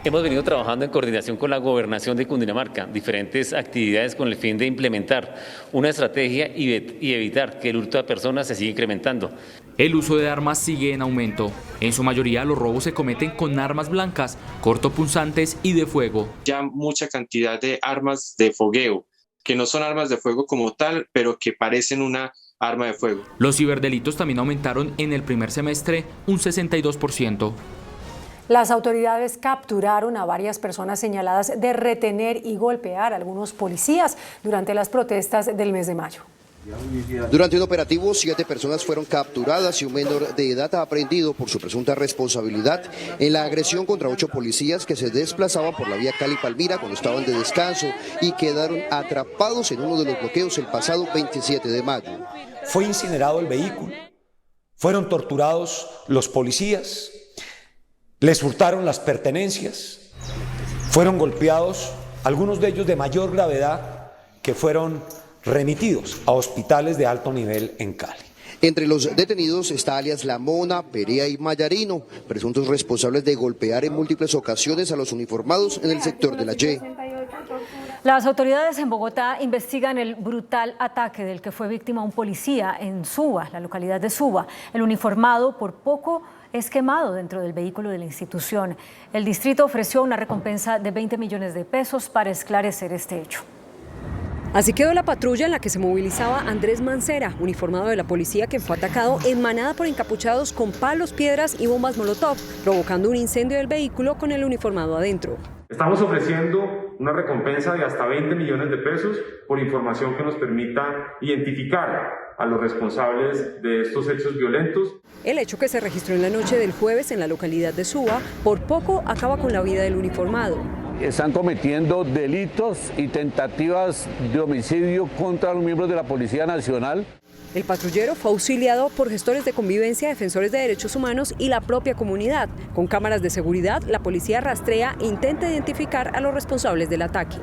Hemos venido trabajando en coordinación con la Gobernación de Cundinamarca, diferentes actividades con el fin de implementar una estrategia y evitar que el hurto de personas se siga incrementando. El uso de armas sigue en aumento. En su mayoría los robos se cometen con armas blancas, cortopunzantes y de fuego. Ya mucha cantidad de armas de fogueo, que no son armas de fuego como tal, pero que parecen una arma de fuego. Los ciberdelitos también aumentaron en el primer semestre un 62%. Las autoridades capturaron a varias personas señaladas de retener y golpear a algunos policías durante las protestas del mes de mayo. Durante un operativo, 7 personas fueron capturadas y un menor de edad aprehendido por su presunta responsabilidad en la agresión contra 8 policías que se desplazaban por la vía Cali-Palmira cuando estaban de descanso y quedaron atrapados en uno de los bloqueos el pasado 27 de mayo. Fue incinerado el vehículo, fueron torturados los policías, les hurtaron las pertenencias, fueron golpeados, algunos de ellos de mayor gravedad, que fueron remitidos a hospitales de alto nivel en Cali. Entre los detenidos está alias La Mona, Perea y Mayarino, presuntos responsables de golpear en múltiples ocasiones a los uniformados en el sector de la Y. Las autoridades en Bogotá investigan el brutal ataque del que fue víctima un policía en Suba, la localidad de Suba. El uniformado por poco es quemado dentro del vehículo de la institución. El distrito ofreció una recompensa de 20 millones de pesos para esclarecer este hecho. Así quedó la patrulla en la que se movilizaba Andrés Mancera, uniformado de la policía, que fue atacado en manada por encapuchados con palos, piedras y bombas molotov, provocando un incendio del vehículo con el uniformado adentro. Estamos ofreciendo una recompensa de hasta 20 millones de pesos por información que nos permita identificar a los responsables de estos hechos violentos. El hecho, que se registró en la noche del jueves en la localidad de Suba, por poco acaba con la vida del uniformado. Están cometiendo delitos y tentativas de homicidio contra los miembros de la Policía Nacional. El patrullero fue auxiliado por gestores de convivencia, defensores de derechos humanos y la propia comunidad. Con cámaras de seguridad, la policía rastrea e intenta identificar a los responsables del ataque.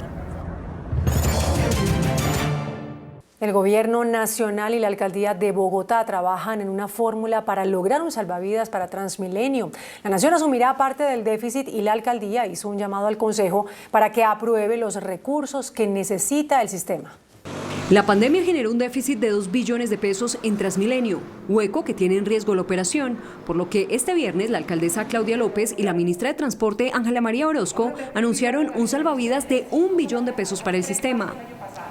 El gobierno nacional y la alcaldía de Bogotá trabajan en una fórmula para lograr un salvavidas para Transmilenio. La nación asumirá parte del déficit y la alcaldía hizo un llamado al Consejo para que apruebe los recursos que necesita el sistema. La pandemia generó un déficit de 2 billones de pesos en Transmilenio, hueco que tiene en riesgo la operación, por lo que este viernes la alcaldesa Claudia López y la ministra de Transporte Ángela María Orozco anunciaron un salvavidas de 1 billón de pesos para el sistema.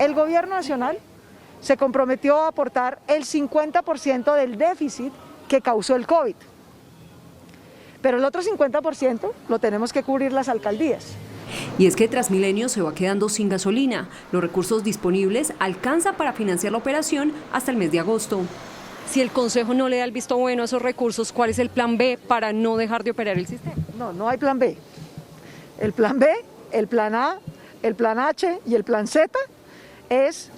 El gobierno nacional se comprometió a aportar el 50% del déficit que causó el COVID. Pero el otro 50% lo tenemos que cubrir las alcaldías. Y es que Transmilenio se va quedando sin gasolina. Los recursos disponibles alcanzan para financiar la operación hasta el mes de agosto. Si el Consejo no le da el visto bueno a esos recursos, ¿cuál es el plan B para no dejar de operar el sistema? No hay plan B. El plan B, el plan A, el plan H y el plan Z es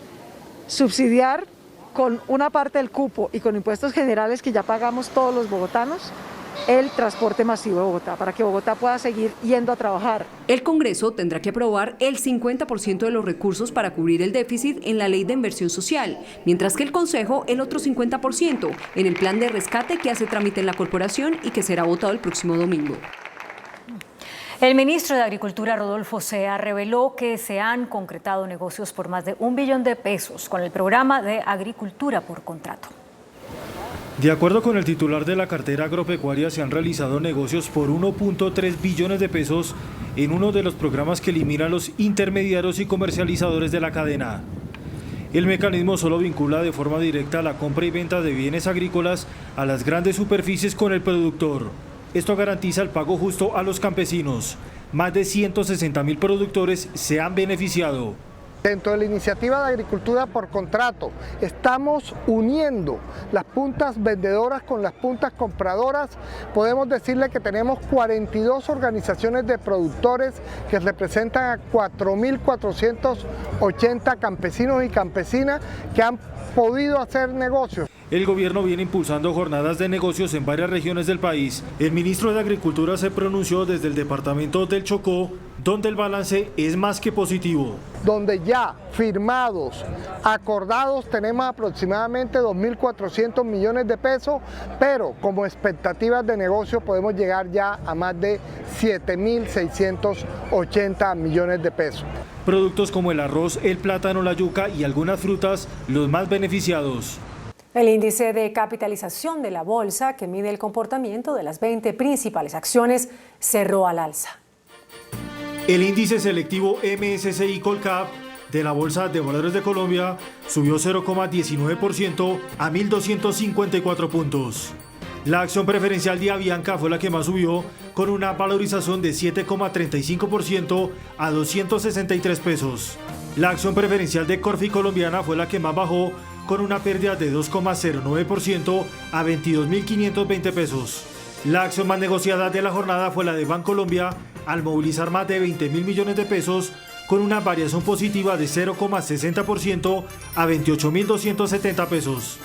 subsidiar con una parte del cupo y con impuestos generales que ya pagamos todos los bogotanos el transporte masivo de Bogotá, para que Bogotá pueda seguir yendo a trabajar. El Congreso tendrá que aprobar el 50% de los recursos para cubrir el déficit en la Ley de Inversión Social, mientras que el Consejo el otro 50% en el plan de rescate que hace trámite en la corporación y que será votado el próximo domingo. El ministro de Agricultura, Rodolfo Sea, reveló que se han concretado negocios por más de 1 billón de pesos con el programa de agricultura por contrato. De acuerdo con el titular de la cartera agropecuaria, se han realizado negocios por 1.3 billones de pesos en uno de los programas que eliminan los intermediarios y comercializadores de la cadena. El mecanismo solo vincula de forma directa la compra y venta de bienes agrícolas a las grandes superficies con el productor. Esto garantiza el pago justo a los campesinos. Más de 160.000 productores se han beneficiado. Dentro de la iniciativa de agricultura por contrato, estamos uniendo las puntas vendedoras con las puntas compradoras. Podemos decirle que tenemos 42 organizaciones de productores que representan a 4.480 campesinos y campesinas que han podido hacer negocios. El gobierno viene impulsando jornadas de negocios en varias regiones del país. El ministro de Agricultura se pronunció desde el departamento del Chocó, donde el balance es más que positivo. Donde ya firmados, acordados, tenemos aproximadamente 2.400 millones de pesos, pero como expectativas de negocio podemos llegar ya a más de 7.680 millones de pesos. Productos como el arroz, el plátano, la yuca y algunas frutas, los más beneficiados. El índice de capitalización de la bolsa, que mide el comportamiento de las 20 principales acciones, cerró al alza. El índice selectivo MSCI Colcap de la Bolsa de Valores de Colombia subió 0,19% a 1.254 puntos. La acción preferencial de Avianca fue la que más subió, con una valorización de 7,35% a 263 pesos. La acción preferencial de Corfi Colombiana fue la que más bajó, con una pérdida de 2,09% a 22.520 pesos. La acción más negociada de la jornada fue la de Bancolombia, al movilizar más de 20.000 millones de pesos, con una variación positiva de 0,60% a 28.270 pesos.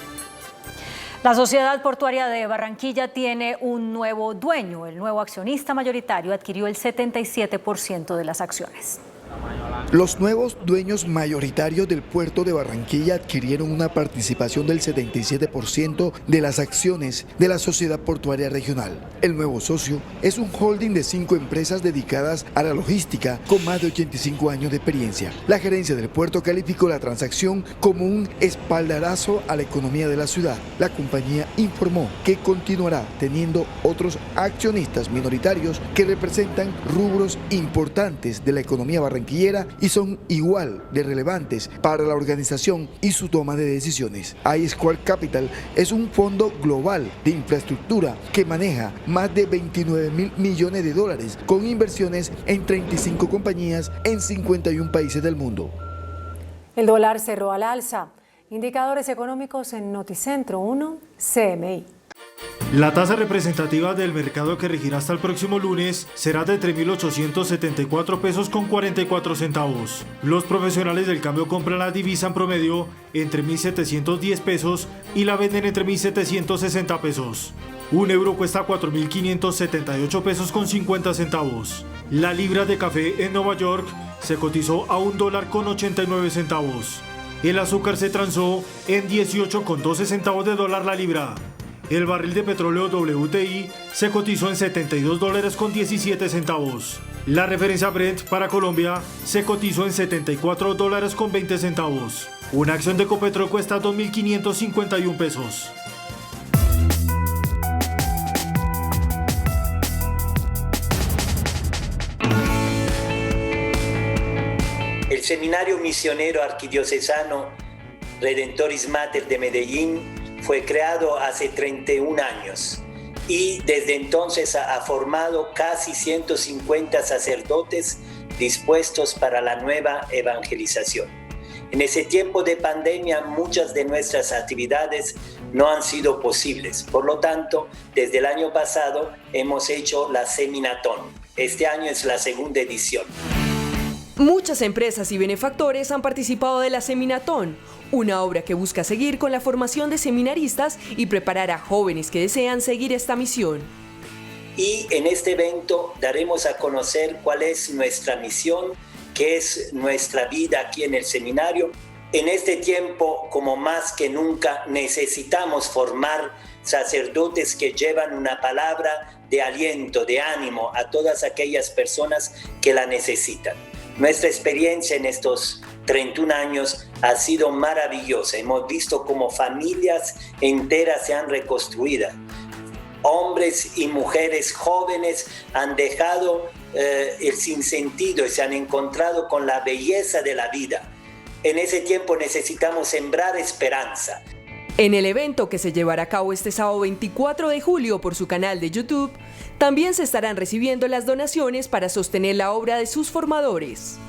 La Sociedad Portuaria de Barranquilla tiene un nuevo dueño. El nuevo accionista mayoritario adquirió el 77% de las acciones. Los nuevos dueños mayoritarios del puerto de Barranquilla adquirieron una participación del 77% de las acciones de la Sociedad Portuaria Regional. El nuevo socio es un holding de 5 empresas dedicadas a la logística con más de 85 años de experiencia. La gerencia del puerto calificó la transacción como un espaldarazo a la economía de la ciudad. La compañía informó que continuará teniendo otros accionistas minoritarios que representan rubros importantes de la economía barranquillera y son igual de relevantes para la organización y su toma de decisiones. iSquare Capital es un fondo global de infraestructura que maneja más de 29.000 millones de dólares con inversiones en 35 compañías en 51 países del mundo. El dólar cerró al alza. Indicadores económicos en Noticentro 1, CMI. La tasa representativa del mercado que regirá hasta el próximo lunes será de 3.874 pesos con 44 centavos. Los profesionales del cambio compran la divisa en promedio entre 1.710 pesos y la venden entre 1.760 pesos. Un euro cuesta 4.578 pesos con 50 centavos. La libra de café en Nueva York se cotizó a $1.89. El azúcar se transó en 18,12 centavos de dólar la libra. El barril de petróleo WTI se cotizó en $72.17. La referencia Brent para Colombia se cotizó en $74.20. Una acción de Ecopetrol cuesta 2.551 pesos. El Seminario Misionero Arquidiocesano Redentoris Mater de Medellín fue creado hace 31 años y desde entonces ha formado casi 150 sacerdotes dispuestos para la nueva evangelización. En ese tiempo de pandemia, muchas de nuestras actividades no han sido posibles. Por lo tanto, desde el año pasado hemos hecho la Seminatón. Este año es la segunda edición. Muchas empresas y benefactores han participado de la Seminatón, una obra que busca seguir con la formación de seminaristas y preparar a jóvenes que desean seguir esta misión. Y en este evento daremos a conocer cuál es nuestra misión, qué es nuestra vida aquí en el seminario. En este tiempo, como más que nunca, necesitamos formar sacerdotes que llevan una palabra de aliento, de ánimo a todas aquellas personas que la necesitan. Nuestra experiencia en estos 31 años ha sido maravillosa. Hemos visto cómo familias enteras se han reconstruido. Hombres y mujeres jóvenes han dejado el sinsentido y se han encontrado con la belleza de la vida. En ese tiempo necesitamos sembrar esperanza. En el evento que se llevará a cabo este sábado 24 de julio por su canal de YouTube, también se estarán recibiendo las donaciones para sostener la obra de sus formadores.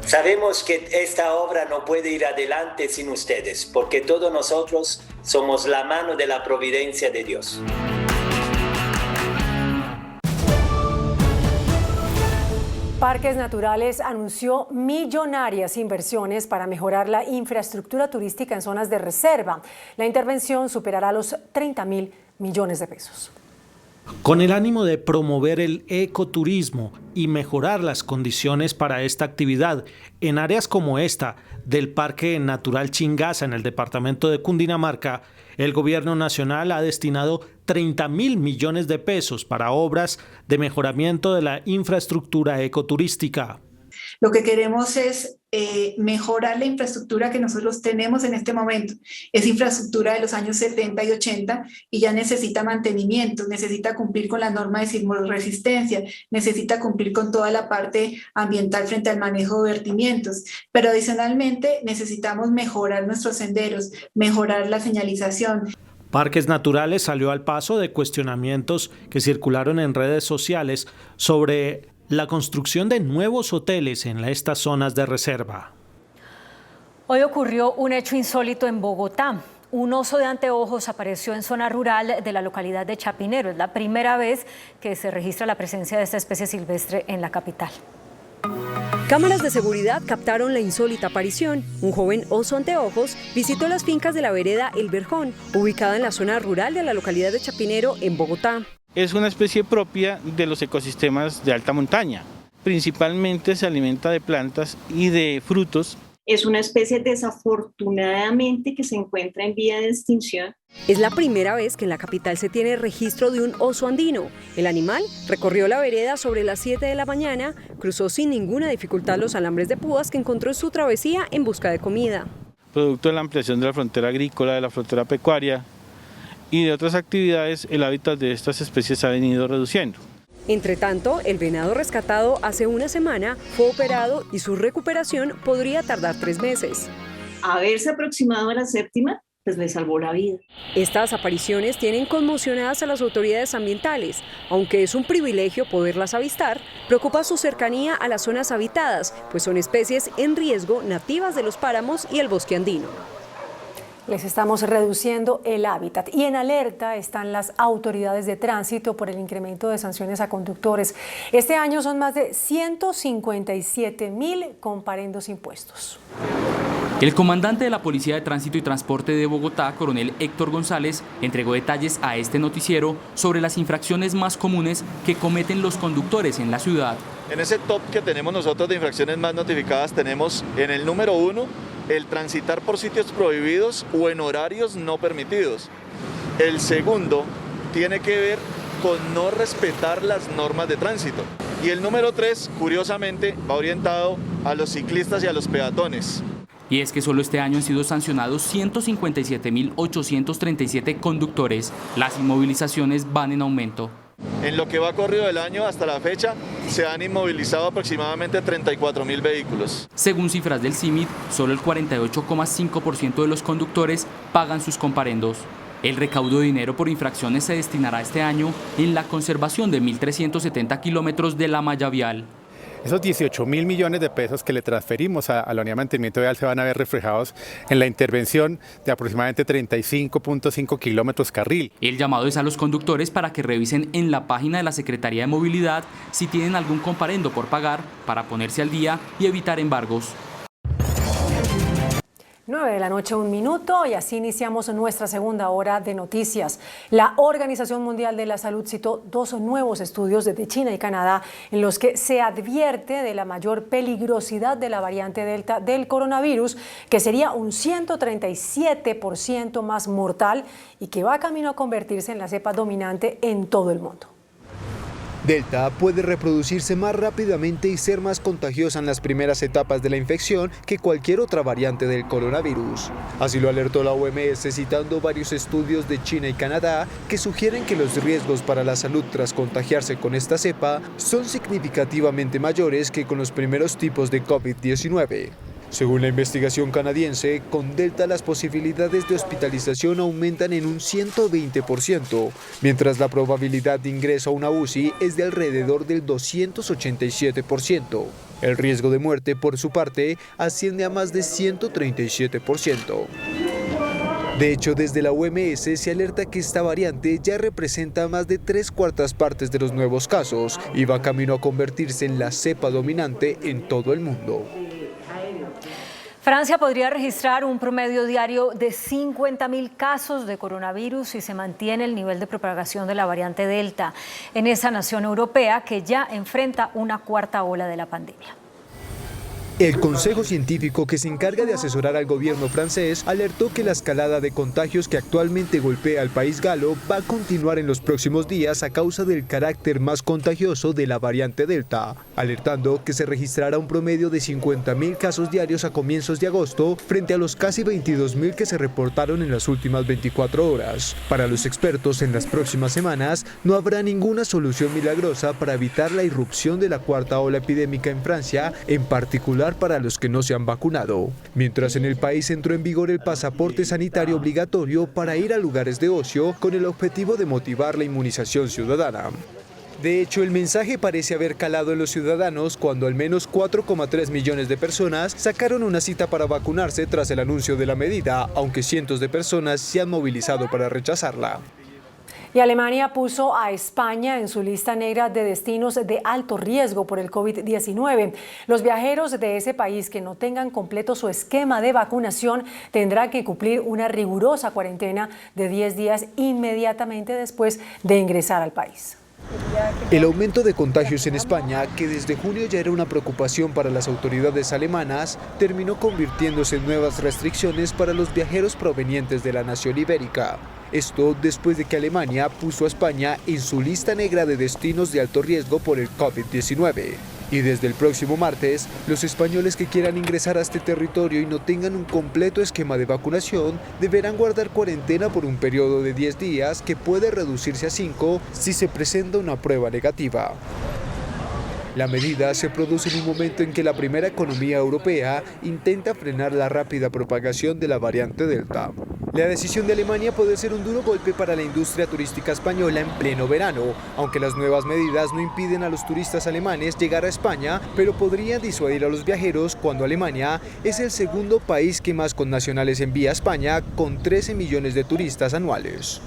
Sabemos que esta obra no puede ir adelante sin ustedes, porque todos nosotros somos la mano de la providencia de Dios. Parques Naturales anunció millonarias inversiones para mejorar la infraestructura turística en zonas de reserva. La intervención superará los 30.000 millones de pesos. Con el ánimo de promover el ecoturismo y mejorar las condiciones para esta actividad en áreas como esta del Parque Natural Chingaza en el departamento de Cundinamarca, el gobierno nacional ha destinado 30.000 millones de pesos para obras de mejoramiento de la infraestructura ecoturística. Lo que queremos es mejorar la infraestructura que nosotros tenemos en este momento. Es infraestructura de los años 70 y 80 y ya necesita mantenimiento, necesita cumplir con la norma de sismoresistencia, necesita cumplir con toda la parte ambiental frente al manejo de vertimientos. Pero adicionalmente necesitamos mejorar nuestros senderos, mejorar la señalización. Parques Naturales salió al paso de cuestionamientos que circularon en redes sociales sobre la construcción de nuevos hoteles en estas zonas de reserva. Hoy ocurrió un hecho insólito en Bogotá. Un oso de anteojos apareció en zona rural de la localidad de Chapinero. Es la primera vez que se registra la presencia de esta especie silvestre en la capital. Cámaras de seguridad captaron la insólita aparición. Un joven oso anteojos visitó las fincas de la vereda El Verjón, ubicada en la zona rural de la localidad de Chapinero, en Bogotá. Es una especie propia de los ecosistemas de alta montaña. Principalmente se alimenta de plantas y de frutos. Es una especie desafortunadamente que se encuentra en vía de extinción. Es la primera vez que en la capital se tiene registro de un oso andino. El animal recorrió la vereda sobre las 7 de la mañana, cruzó sin ninguna dificultad los alambres de púas que encontró en su travesía en busca de comida. Producto de la ampliación de la frontera agrícola, de la frontera pecuaria y de otras actividades, el hábitat de estas especies ha venido reduciendo. Entre tanto, el venado rescatado hace una semana fue operado y su recuperación podría tardar 3 meses. Haberse aproximado a la séptima, pues le salvó la vida. Estas apariciones tienen conmocionadas a las autoridades ambientales. Aunque es un privilegio poderlas avistar, preocupa su cercanía a las zonas habitadas, pues son especies en riesgo nativas de los páramos y el bosque andino. Les estamos reduciendo el hábitat y en alerta están las autoridades de tránsito por el incremento de sanciones a conductores. Este año son más de 157.000 comparendos impuestos. El comandante de la Policía de Tránsito y Transporte de Bogotá, coronel Héctor González, entregó detalles a este noticiero sobre las infracciones más comunes que cometen los conductores en la ciudad. En ese top que tenemos nosotros de infracciones más notificadas tenemos en el número 1 el transitar por sitios prohibidos o en horarios no permitidos. El segundo tiene que ver con no respetar las normas de tránsito. Y el número 3, curiosamente, va orientado a los ciclistas y a los peatones. Y es que solo este año han sido sancionados 157.837 conductores. Las inmovilizaciones van en aumento. En lo que va corrido del año hasta la fecha, se han inmovilizado aproximadamente 34.000 vehículos. Según cifras del CIMIT, solo el 48,5% de los conductores pagan sus comparendos. El recaudo de dinero por infracciones se destinará este año en la conservación de 1.370 kilómetros de la malla vial. Esos 18.000 millones de pesos que le transferimos a la unidad de mantenimiento vial se van a ver reflejados en la intervención de aproximadamente 35.5 kilómetros carril. El llamado es a los conductores para que revisen en la página de la Secretaría de Movilidad si tienen algún comparendo por pagar para ponerse al día y evitar embargos. 9 de la noche, 1 minuto, y así iniciamos nuestra segunda hora de noticias. La Organización Mundial de la Salud citó 2 nuevos estudios desde China y Canadá en los que se advierte de la mayor peligrosidad de la variante Delta del coronavirus, que sería un 137% más mortal y que va camino a convertirse en la cepa dominante en todo el mundo. Delta puede reproducirse más rápidamente y ser más contagiosa en las primeras etapas de la infección que cualquier otra variante del coronavirus. Así lo alertó la OMS citando varios estudios de China y Canadá que sugieren que los riesgos para la salud tras contagiarse con esta cepa son significativamente mayores que con los primeros tipos de COVID-19. Según la investigación canadiense, con Delta las posibilidades de hospitalización aumentan en un 120%, mientras la probabilidad de ingreso a una UCI es de alrededor del 287%. El riesgo de muerte, por su parte, asciende a más de 137%. De hecho, desde la OMS se alerta que esta variante ya representa más de 3/4 partes de los nuevos casos y va camino a convertirse en la cepa dominante en todo el mundo. Francia podría registrar un promedio diario de 50.000 casos de coronavirus si se mantiene el nivel de propagación de la variante Delta en esa nación europea que ya enfrenta una cuarta ola de la pandemia. El Consejo Científico, que se encarga de asesorar al gobierno francés, alertó que la escalada de contagios que actualmente golpea al país galo va a continuar en los próximos días a causa del carácter más contagioso de la variante Delta, alertando que se registrará un promedio de 50.000 casos diarios a comienzos de agosto frente a los casi 22.000 que se reportaron en las últimas 24 horas. Para los expertos, en las próximas semanas no habrá ninguna solución milagrosa para evitar la irrupción de la cuarta ola epidémica en Francia, en particular para los que no se han vacunado. Mientras en el país entró en vigor el pasaporte sanitario obligatorio para ir a lugares de ocio con el objetivo de motivar la inmunización ciudadana. De hecho, el mensaje parece haber calado en los ciudadanos cuando al menos 4,3 millones de personas sacaron una cita para vacunarse tras el anuncio de la medida, aunque cientos de personas se han movilizado para rechazarla. Y Alemania puso a España en su lista negra de destinos de alto riesgo por el COVID-19. Los viajeros de ese país que no tengan completo su esquema de vacunación tendrán que cumplir una rigurosa cuarentena de 10 días inmediatamente después de ingresar al país. El aumento de contagios en España, que desde junio ya era una preocupación para las autoridades alemanas, terminó convirtiéndose en nuevas restricciones para los viajeros provenientes de la nación ibérica. Esto después de que Alemania puso a España en su lista negra de destinos de alto riesgo por el COVID-19. Y desde el próximo martes, los españoles que quieran ingresar a este territorio y no tengan un completo esquema de vacunación deberán guardar cuarentena por un periodo de 10 días que puede reducirse a 5 si se presenta una prueba negativa. La medida se produce en un momento en que la primera economía europea intenta frenar la rápida propagación de la variante Delta. La decisión de Alemania puede ser un duro golpe para la industria turística española en pleno verano, aunque las nuevas medidas no impiden a los turistas alemanes llegar a España, pero podrían disuadir a los viajeros cuando Alemania es el segundo país que más connacionales envía a España, con 13 millones de turistas anuales.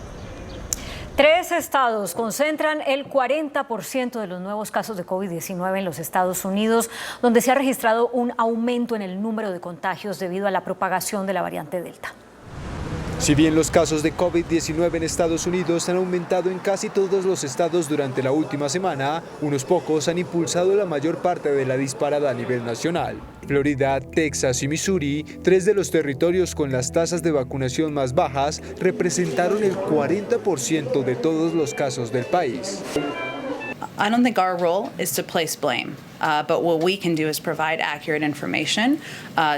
3 estados concentran el 40% de los nuevos casos de COVID-19 en los Estados Unidos, donde se ha registrado un aumento en el número de contagios debido a la propagación de la variante Delta. Si bien los casos de COVID-19 en Estados Unidos han aumentado en casi todos los estados durante la última semana, unos pocos han impulsado la mayor parte de la disparada a nivel nacional. Florida, Texas y Missouri, 3 de los territorios con las tasas de vacunación más bajas, representaron el 40% de todos los casos del país. I don't think our role is to place blame, but what we can do is provide accurate information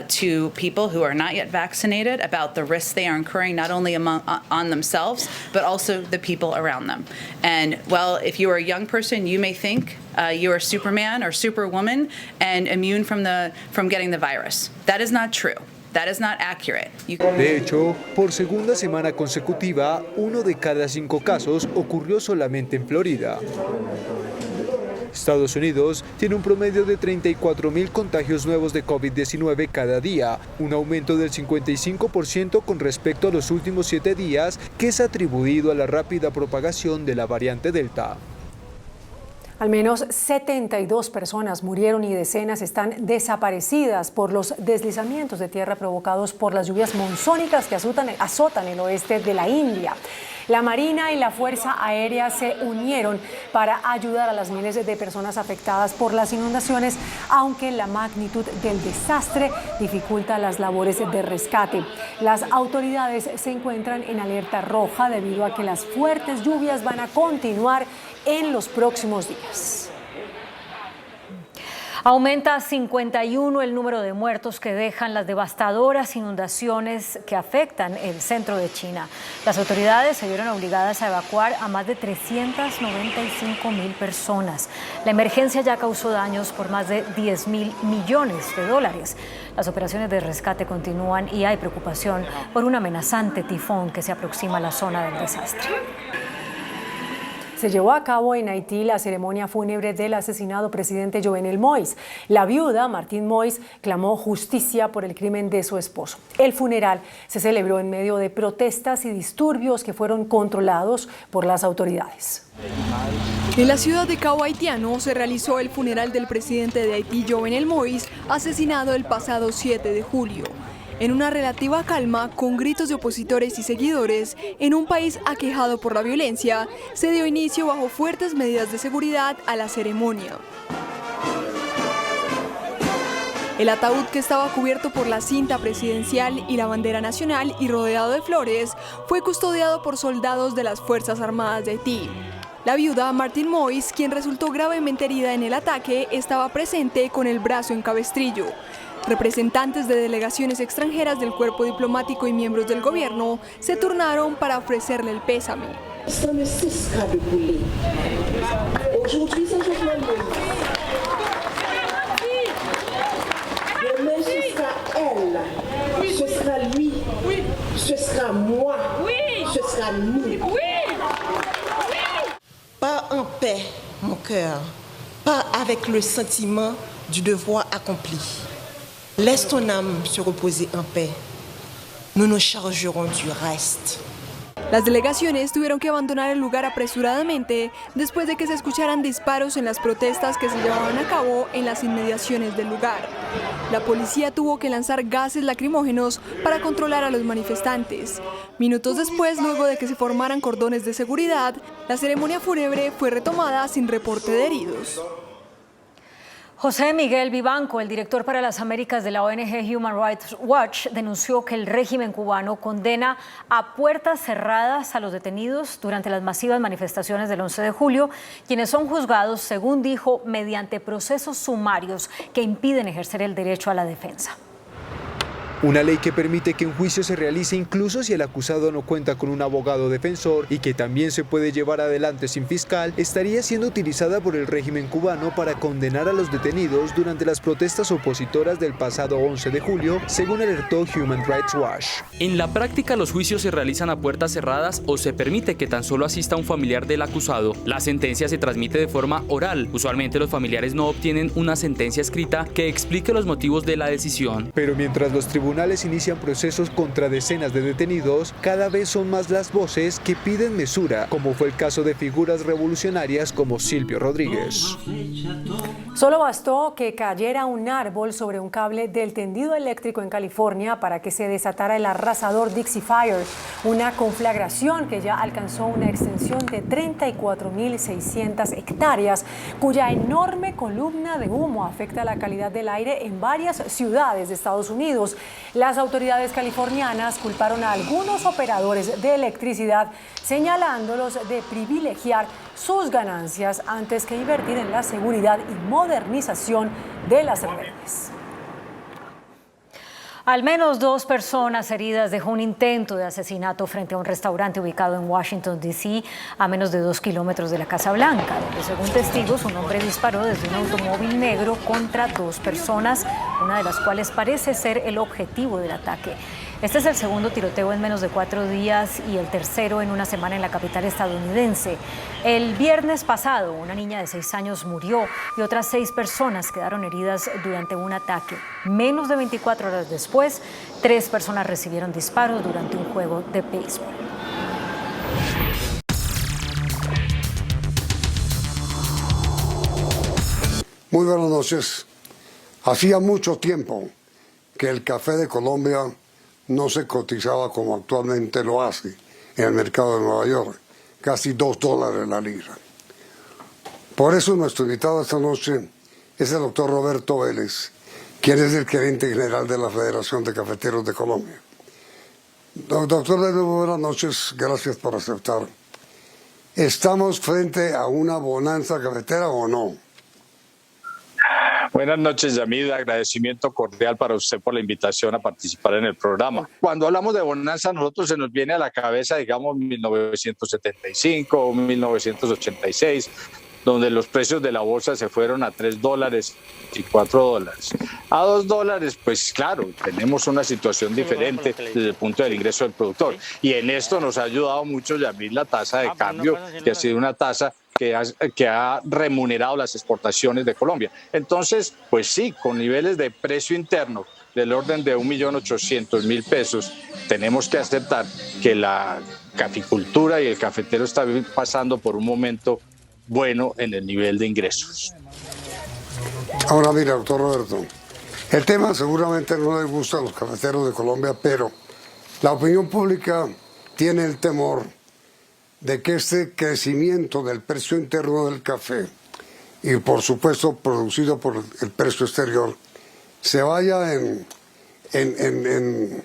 to people who are not yet vaccinated about the risks they are incurring, not only on themselves, but also the people around them. And well, if you are a young person, you may think you are Superman or Superwoman and immune from getting the virus. That is not true. That is not accurate. De hecho, por segunda semana consecutiva, 1 de cada 5 casos ocurrió solamente en Florida. Estados Unidos tiene un promedio de 34.000 contagios nuevos de COVID-19 cada día, un aumento del 55% con respecto a los últimos 7 días, que es atribuido a la rápida propagación de la variante Delta. Al menos 72 personas murieron y decenas están desaparecidas por los deslizamientos de tierra provocados por las lluvias monzónicas que azotan el oeste de la India. La Marina y la Fuerza Aérea se unieron para ayudar a las miles de personas afectadas por las inundaciones, aunque la magnitud del desastre dificulta las labores de rescate. Las autoridades se encuentran en alerta roja debido a que las fuertes lluvias van a continuar en los próximos días. Aumenta a 51 el número de muertos que dejan las devastadoras inundaciones que afectan el centro de China. Las autoridades se vieron obligadas a evacuar a más de 395.000 personas. La emergencia ya causó daños por más de $10.000 millones. Las operaciones de rescate continúan y hay preocupación por un amenazante tifón que se aproxima a la zona del desastre. se llevó a cabo en Haití la ceremonia fúnebre del asesinado presidente Jovenel Moïse. La viuda, Martine Moïse, clamó justicia por el crimen de su esposo. El funeral se celebró en medio de protestas y disturbios que fueron controlados por las autoridades. En la ciudad de Cabo Haitiano se realizó el funeral del presidente de Haití, Jovenel Moïse, asesinado el pasado 7 de julio. En una relativa calma, con gritos de opositores y seguidores, en un país aquejado por la violencia, se dio inicio bajo fuertes medidas de seguridad a la ceremonia. El ataúd, que estaba cubierto por la cinta presidencial y la bandera nacional y rodeado de flores, fue custodiado por soldados de las Fuerzas Armadas de Haití. La viuda, Martine Moïse, quien resultó gravemente herida en el ataque, estaba presente con el brazo en cabestrillo. Representantes de delegaciones extranjeras del cuerpo diplomático y miembros del gobierno se turnaron para ofrecerle el pésame. Pas en paix, mon cœur, pas avec le sentiment du devoir accompli. Laisse ton âme se reposer en paix. Nous nous chargerons du reste. Las delegaciones tuvieron que abandonar el lugar apresuradamente después de que se escucharan disparos en las protestas que se llevaban a cabo en las inmediaciones del lugar. La policía tuvo que lanzar gases lacrimógenos para controlar a los manifestantes. Minutos después, luego de que se formaran cordones de seguridad, la ceremonia fúnebre fue retomada sin reporte de heridos. José Miguel Vivanco, el director para las Américas de la ONG Human Rights Watch, denunció que el régimen cubano condena a puertas cerradas a los detenidos durante las masivas manifestaciones del 11 de julio, quienes son juzgados, según dijo, mediante procesos sumarios que impiden ejercer el derecho a la defensa. Una ley que permite que un juicio se realice incluso si el acusado no cuenta con un abogado defensor y que también se puede llevar adelante sin fiscal, estaría siendo utilizada por el régimen cubano para condenar a los detenidos durante las protestas opositoras del pasado 11 de julio, según alertó Human Rights Watch. En la práctica, los juicios se realizan a puertas cerradas o se permite que tan solo asista un familiar del acusado. La sentencia se transmite de forma oral. Usualmente los familiares no obtienen una sentencia escrita que explique los motivos de la decisión. Pero mientras los tribunales inician procesos contra decenas de detenidos, cada vez son más las voces que piden mesura, como fue el caso de figuras revolucionarias como Silvio Rodríguez. Solo bastó que cayera un árbol sobre un cable del tendido eléctrico en California para que se desatara el arrasador Dixie Fire, una conflagración que ya alcanzó una extensión de 34.600 hectáreas, cuya enorme columna de humo afecta la calidad del aire en varias ciudades de Estados Unidos. Las autoridades californianas culparon a algunos operadores de electricidad, señalándolos de privilegiar sus ganancias antes que invertir en la seguridad y modernización de las redes. Al menos 2 personas heridas dejó un intento de asesinato frente a un restaurante ubicado en Washington, D.C., a menos de 2 kilómetros de la Casa Blanca, donde, según testigos, un hombre disparó desde un automóvil negro contra 2 personas, una de las cuales parece ser el objetivo del ataque. Este es el segundo tiroteo en menos de 4 días y el tercero en una semana en la capital estadounidense. El viernes pasado, una niña de 6 años murió y otras 6 personas quedaron heridas durante un ataque. Menos de 24 horas después, 3 personas recibieron disparos durante un juego de béisbol. Muy buenas noches. Hacía mucho tiempo que el café de Colombia no se cotizaba como actualmente lo hace en el mercado de Nueva York, casi $2 la libra. Por eso nuestro invitado esta noche es el doctor Roberto Vélez, quien es el gerente general de la Federación de Cafeteros de Colombia. Doctor Vélez, buenas noches, gracias por aceptar. ¿Estamos frente a una bonanza cafetera o no? Buenas noches, Yamid. Agradecimiento cordial para usted por la invitación a participar en el programa. Cuando hablamos de bonanza, a nosotros se nos viene a la cabeza, digamos, 1975 o 1986, donde los precios de la bolsa se fueron a $3 y $4. A $2, pues claro, tenemos una situación diferente desde el punto del ingreso del productor. Y en esto nos ha ayudado mucho, Yamil, la tasa de cambio, que ha sido una tasa que ha remunerado las exportaciones de Colombia. Entonces, pues sí, con niveles de precio interno del orden de 1.800.000 pesos, tenemos que aceptar que la caficultura y el cafetero están pasando por un momento bueno en el nivel de ingresos. Ahora mira, doctor Roberto, el tema seguramente no le gusta a los cafeteros de Colombia, pero la opinión pública tiene el temor de que este crecimiento del precio interno del café y por supuesto producido por el precio exterior se vaya en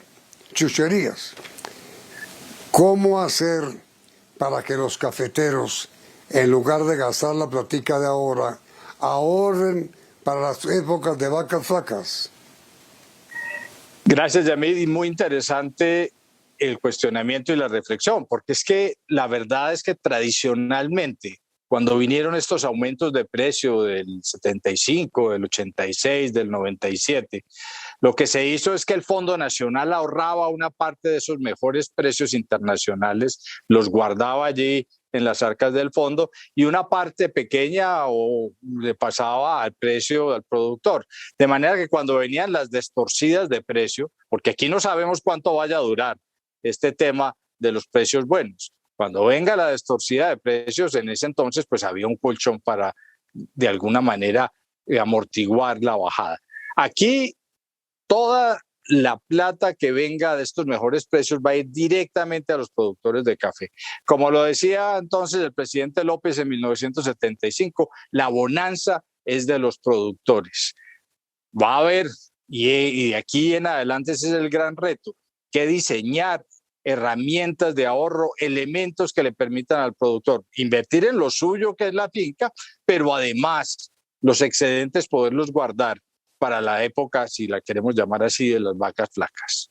chucherías. ¿Cómo hacer para que los cafeteros, en lugar de gastar la platica de ahora, ahorren para las épocas de vacas flacas? Gracias, Yamid, y muy interesante el cuestionamiento y la reflexión, porque es que la verdad es que tradicionalmente, cuando vinieron estos aumentos de precio del 75, del 86, del 97, lo que se hizo es que el Fondo Nacional ahorraba una parte de esos mejores precios internacionales, los guardaba allí en las arcas del fondo y una parte pequeña o le pasaba al precio del productor. De manera que cuando venían las distorsidas de precio, porque aquí no sabemos cuánto vaya a durar este tema de los precios buenos, cuando venga la distorsión de precios, en ese entonces pues había un colchón para de alguna manera amortiguar la bajada. Aquí toda la plata que venga de estos mejores precios va a ir directamente a los productores de café. Como lo decía entonces el presidente López en 1975, la bonanza es de los productores. Va a haber, y de aquí en adelante ese es el gran reto, que diseñar herramientas de ahorro, elementos que le permitan al productor invertir en lo suyo, que es la finca, pero además los excedentes poderlos guardar para la época, si la queremos llamar así, de las vacas flacas.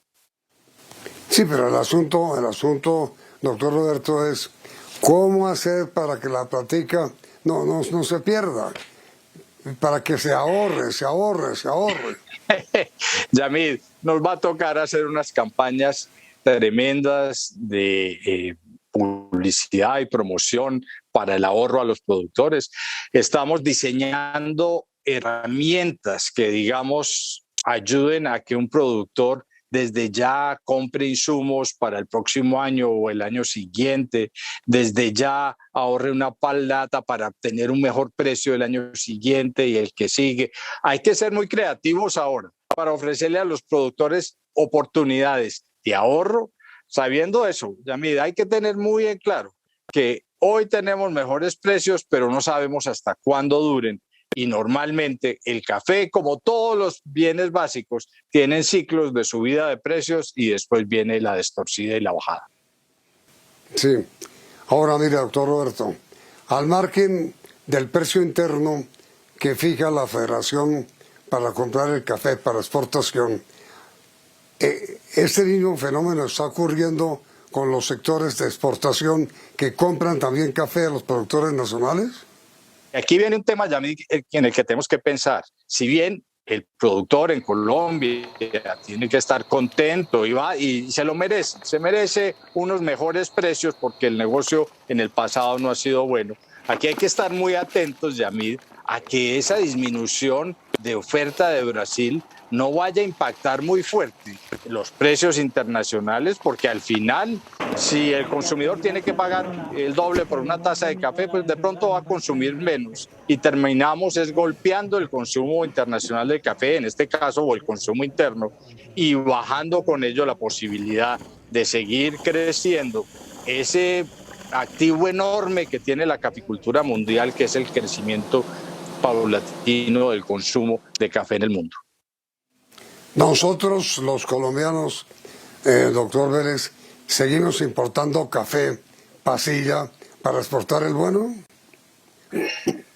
Sí, pero el asunto, doctor Roberto, es cómo hacer para que la platica no se pierda, para que se ahorre. Yamid, nos va a tocar hacer unas campañas tremendas de publicidad y promoción para el ahorro a los productores. Estamos diseñando herramientas que, digamos, ayuden a que un productor desde ya compre insumos para el próximo año o el año siguiente, desde ya ahorre una palata para obtener un mejor precio el año siguiente y el que sigue. Hay que ser muy creativos ahora para ofrecerle a los productores oportunidades de ahorro. Sabiendo eso, Yamid, hay que tener muy en claro que hoy tenemos mejores precios, pero no sabemos hasta cuándo duren. Y normalmente el café, como todos los bienes básicos, tienen ciclos de subida de precios y después viene la distorsión y la bajada. Sí. Ahora mire, doctor Roberto, al margen del precio interno que fija la Federación para comprar el café para exportación, este mismo fenómeno está ocurriendo con los sectores de exportación que compran también café a los productores nacionales. Aquí viene un tema, Yamid, en el que tenemos que pensar. Si bien el productor en Colombia tiene que estar contento y se lo merece, se merece unos mejores precios porque el negocio en el pasado no ha sido bueno. Aquí hay que estar muy atentos, Yamid, a que esa disminución de oferta de Brasil no vaya a impactar muy fuerte los precios internacionales, porque al final, si el consumidor tiene que pagar el doble por una taza de café, pues de pronto va a consumir menos y terminamos golpeando el consumo internacional de café, en este caso, o el consumo interno, y bajando con ello la posibilidad de seguir creciendo ese activo enorme que tiene la caficultura mundial, que es el crecimiento paulatino del consumo de café en el mundo. Nosotros, los colombianos, doctor Vélez, seguimos importando café pasilla para exportar el bueno.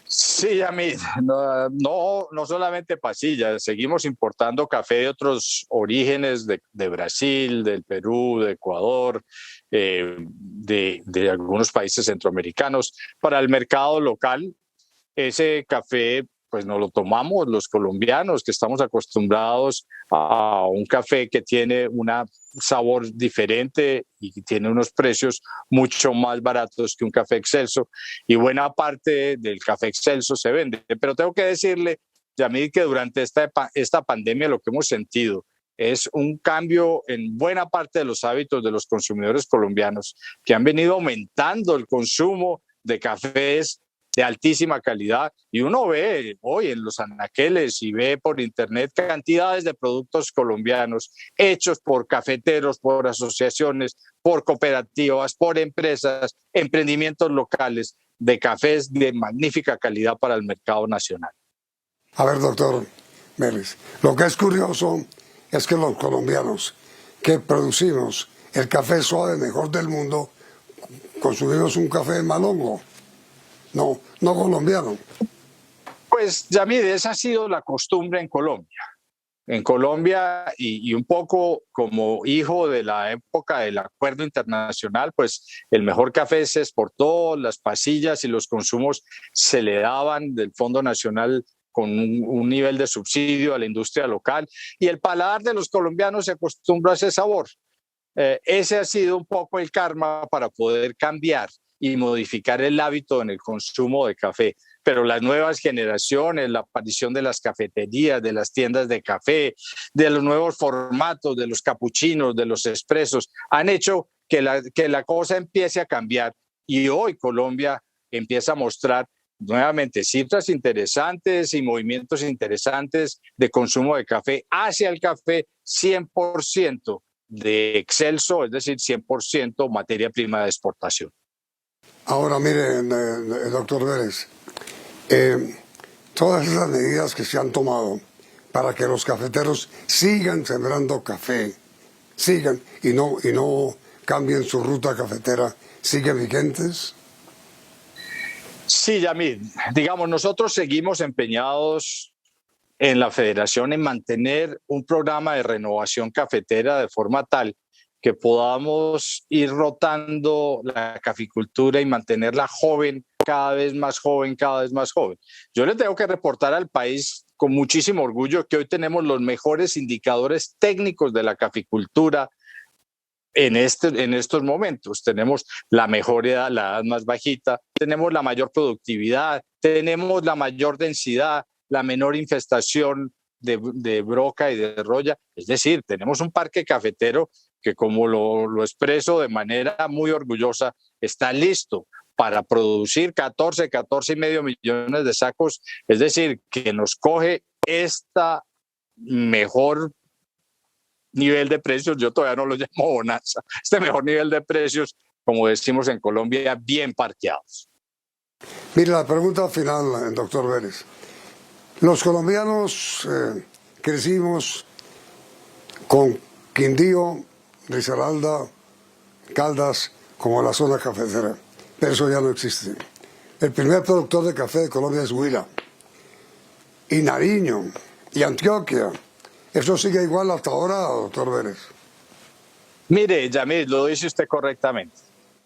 Sí, Yamid, no solamente pasilla, seguimos importando café de otros orígenes, de Brasil, del Perú, de Ecuador, de algunos países centroamericanos, para el mercado local, ese café pues nos lo tomamos los colombianos que estamos acostumbrados a un café que tiene un sabor diferente y tiene unos precios mucho más baratos que un café excelso, y buena parte del café excelso se vende. Pero tengo que decirle, Yamid, que durante esta pandemia lo que hemos sentido es un cambio en buena parte de los hábitos de los consumidores colombianos, que han venido aumentando el consumo de cafés de altísima calidad, y uno ve hoy en los anaqueles y ve por internet cantidades de productos colombianos hechos por cafeteros, por asociaciones, por cooperativas, por empresas, emprendimientos locales de cafés de magnífica calidad para el mercado nacional. A ver, doctor Vélez, lo que es curioso es que los colombianos que producimos el café suave mejor del mundo, consumimos un café malongo. No colombiano. Pues, Yamid, esa ha sido la costumbre en Colombia. En Colombia, y un poco como hijo de la época del acuerdo internacional, pues el mejor café se exportó, las pasillas y los consumos se le daban del Fondo Nacional con un nivel de subsidio a la industria local, y el paladar de los colombianos se acostumbró a ese sabor. Ese ha sido un poco el karma para poder cambiar y modificar el hábito en el consumo de café. Pero las nuevas generaciones, la aparición de las cafeterías, de las tiendas de café, de los nuevos formatos, de los capuchinos, de los expresos, han hecho que la cosa empiece a cambiar. Y hoy Colombia empieza a mostrar nuevamente cifras interesantes y movimientos interesantes de consumo de café hacia el café 100% de excelso, es decir, 100% materia prima de exportación. Ahora, mire, doctor Vélez, todas esas medidas que se han tomado para que los cafeteros sigan sembrando café, sigan y no cambien su ruta cafetera, ¿siguen vigentes? Sí, Yamid. Digamos, nosotros seguimos empeñados en la federación en mantener un programa de renovación cafetera de forma tal que podamos ir rotando la caficultura y mantenerla joven, cada vez más joven, cada vez más joven. Yo le tengo que reportar al país con muchísimo orgullo que hoy tenemos los mejores indicadores técnicos de la caficultura en estos momentos. Tenemos la mejor edad, la edad más bajita, tenemos la mayor productividad, tenemos la mayor densidad, la menor infestación de broca y de roya. Es decir, tenemos un parque cafetero que, como lo expreso de manera muy orgullosa, está listo para producir 14,5 millones de sacos. Es decir, que nos coge esta mejor nivel de precios, yo todavía no lo llamo bonanza, este mejor nivel de precios, como decimos en Colombia, bien parqueados. Mire, la pregunta final, doctor Vélez. Los colombianos crecimos con Quindío, Risaralda, Caldas, como la zona cafetera, pero eso ya no existe. El primer productor de café de Colombia es Huila, y Nariño, y Antioquia. ¿Eso sigue igual hasta ahora, doctor Vélez? Mire, Yamid, lo dice usted correctamente.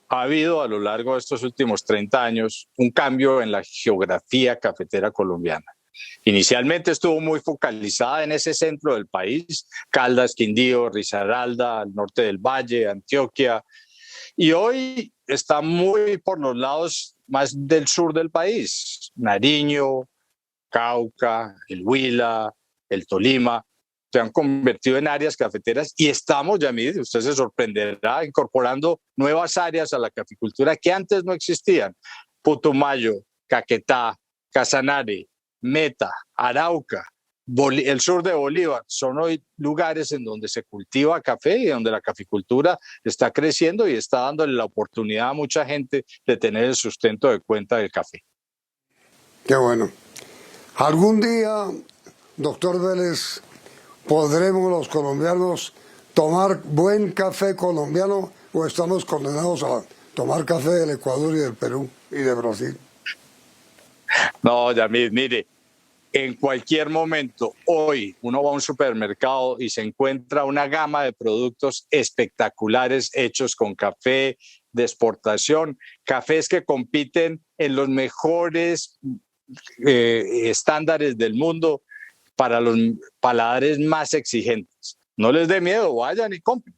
Ha habido a lo largo de estos últimos 30 años un cambio en la geografía cafetera colombiana. Inicialmente estuvo muy focalizada en ese centro del país, Caldas, Quindío, Risaralda, al norte del Valle, Antioquia, y hoy está muy por los lados más del sur del país, Nariño, Cauca, el Huila, el Tolima, se han convertido en áreas cafeteras, y estamos, Yamid, usted se sorprenderá, incorporando nuevas áreas a la caficultura que antes no existían. Putumayo, Caquetá, Casanare, Meta, Arauca, el sur de Bolívar, son hoy lugares en donde se cultiva café y donde la caficultura está creciendo y está dándole la oportunidad a mucha gente de tener el sustento de cuenta del café. Qué bueno. Algún día, doctor Vélez, ¿podremos los colombianos tomar buen café colombiano, o estamos condenados a tomar café del Ecuador y del Perú y de Brasil? No, Yamid, mire, en cualquier momento, hoy uno va a un supermercado y se encuentra una gama de productos espectaculares hechos con café de exportación, cafés que compiten en los mejores estándares del mundo para los paladares más exigentes. No les dé miedo, vayan y compren.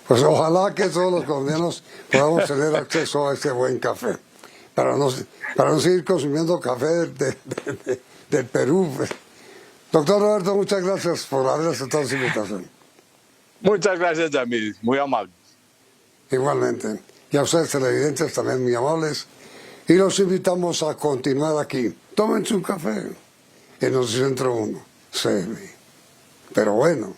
Pues ojalá que todos los colombianos podamos tener acceso a este buen café, para no seguir consumiendo café del Perú. Doctor Roberto, muchas gracias por haber aceptado esta invitación. Muchas gracias, Yamil, muy amable. Igualmente. Y a ustedes, televidentes, también muy amables. Y los invitamos a continuar aquí. Tómense un café en Noticentro 1. Sí, pero bueno.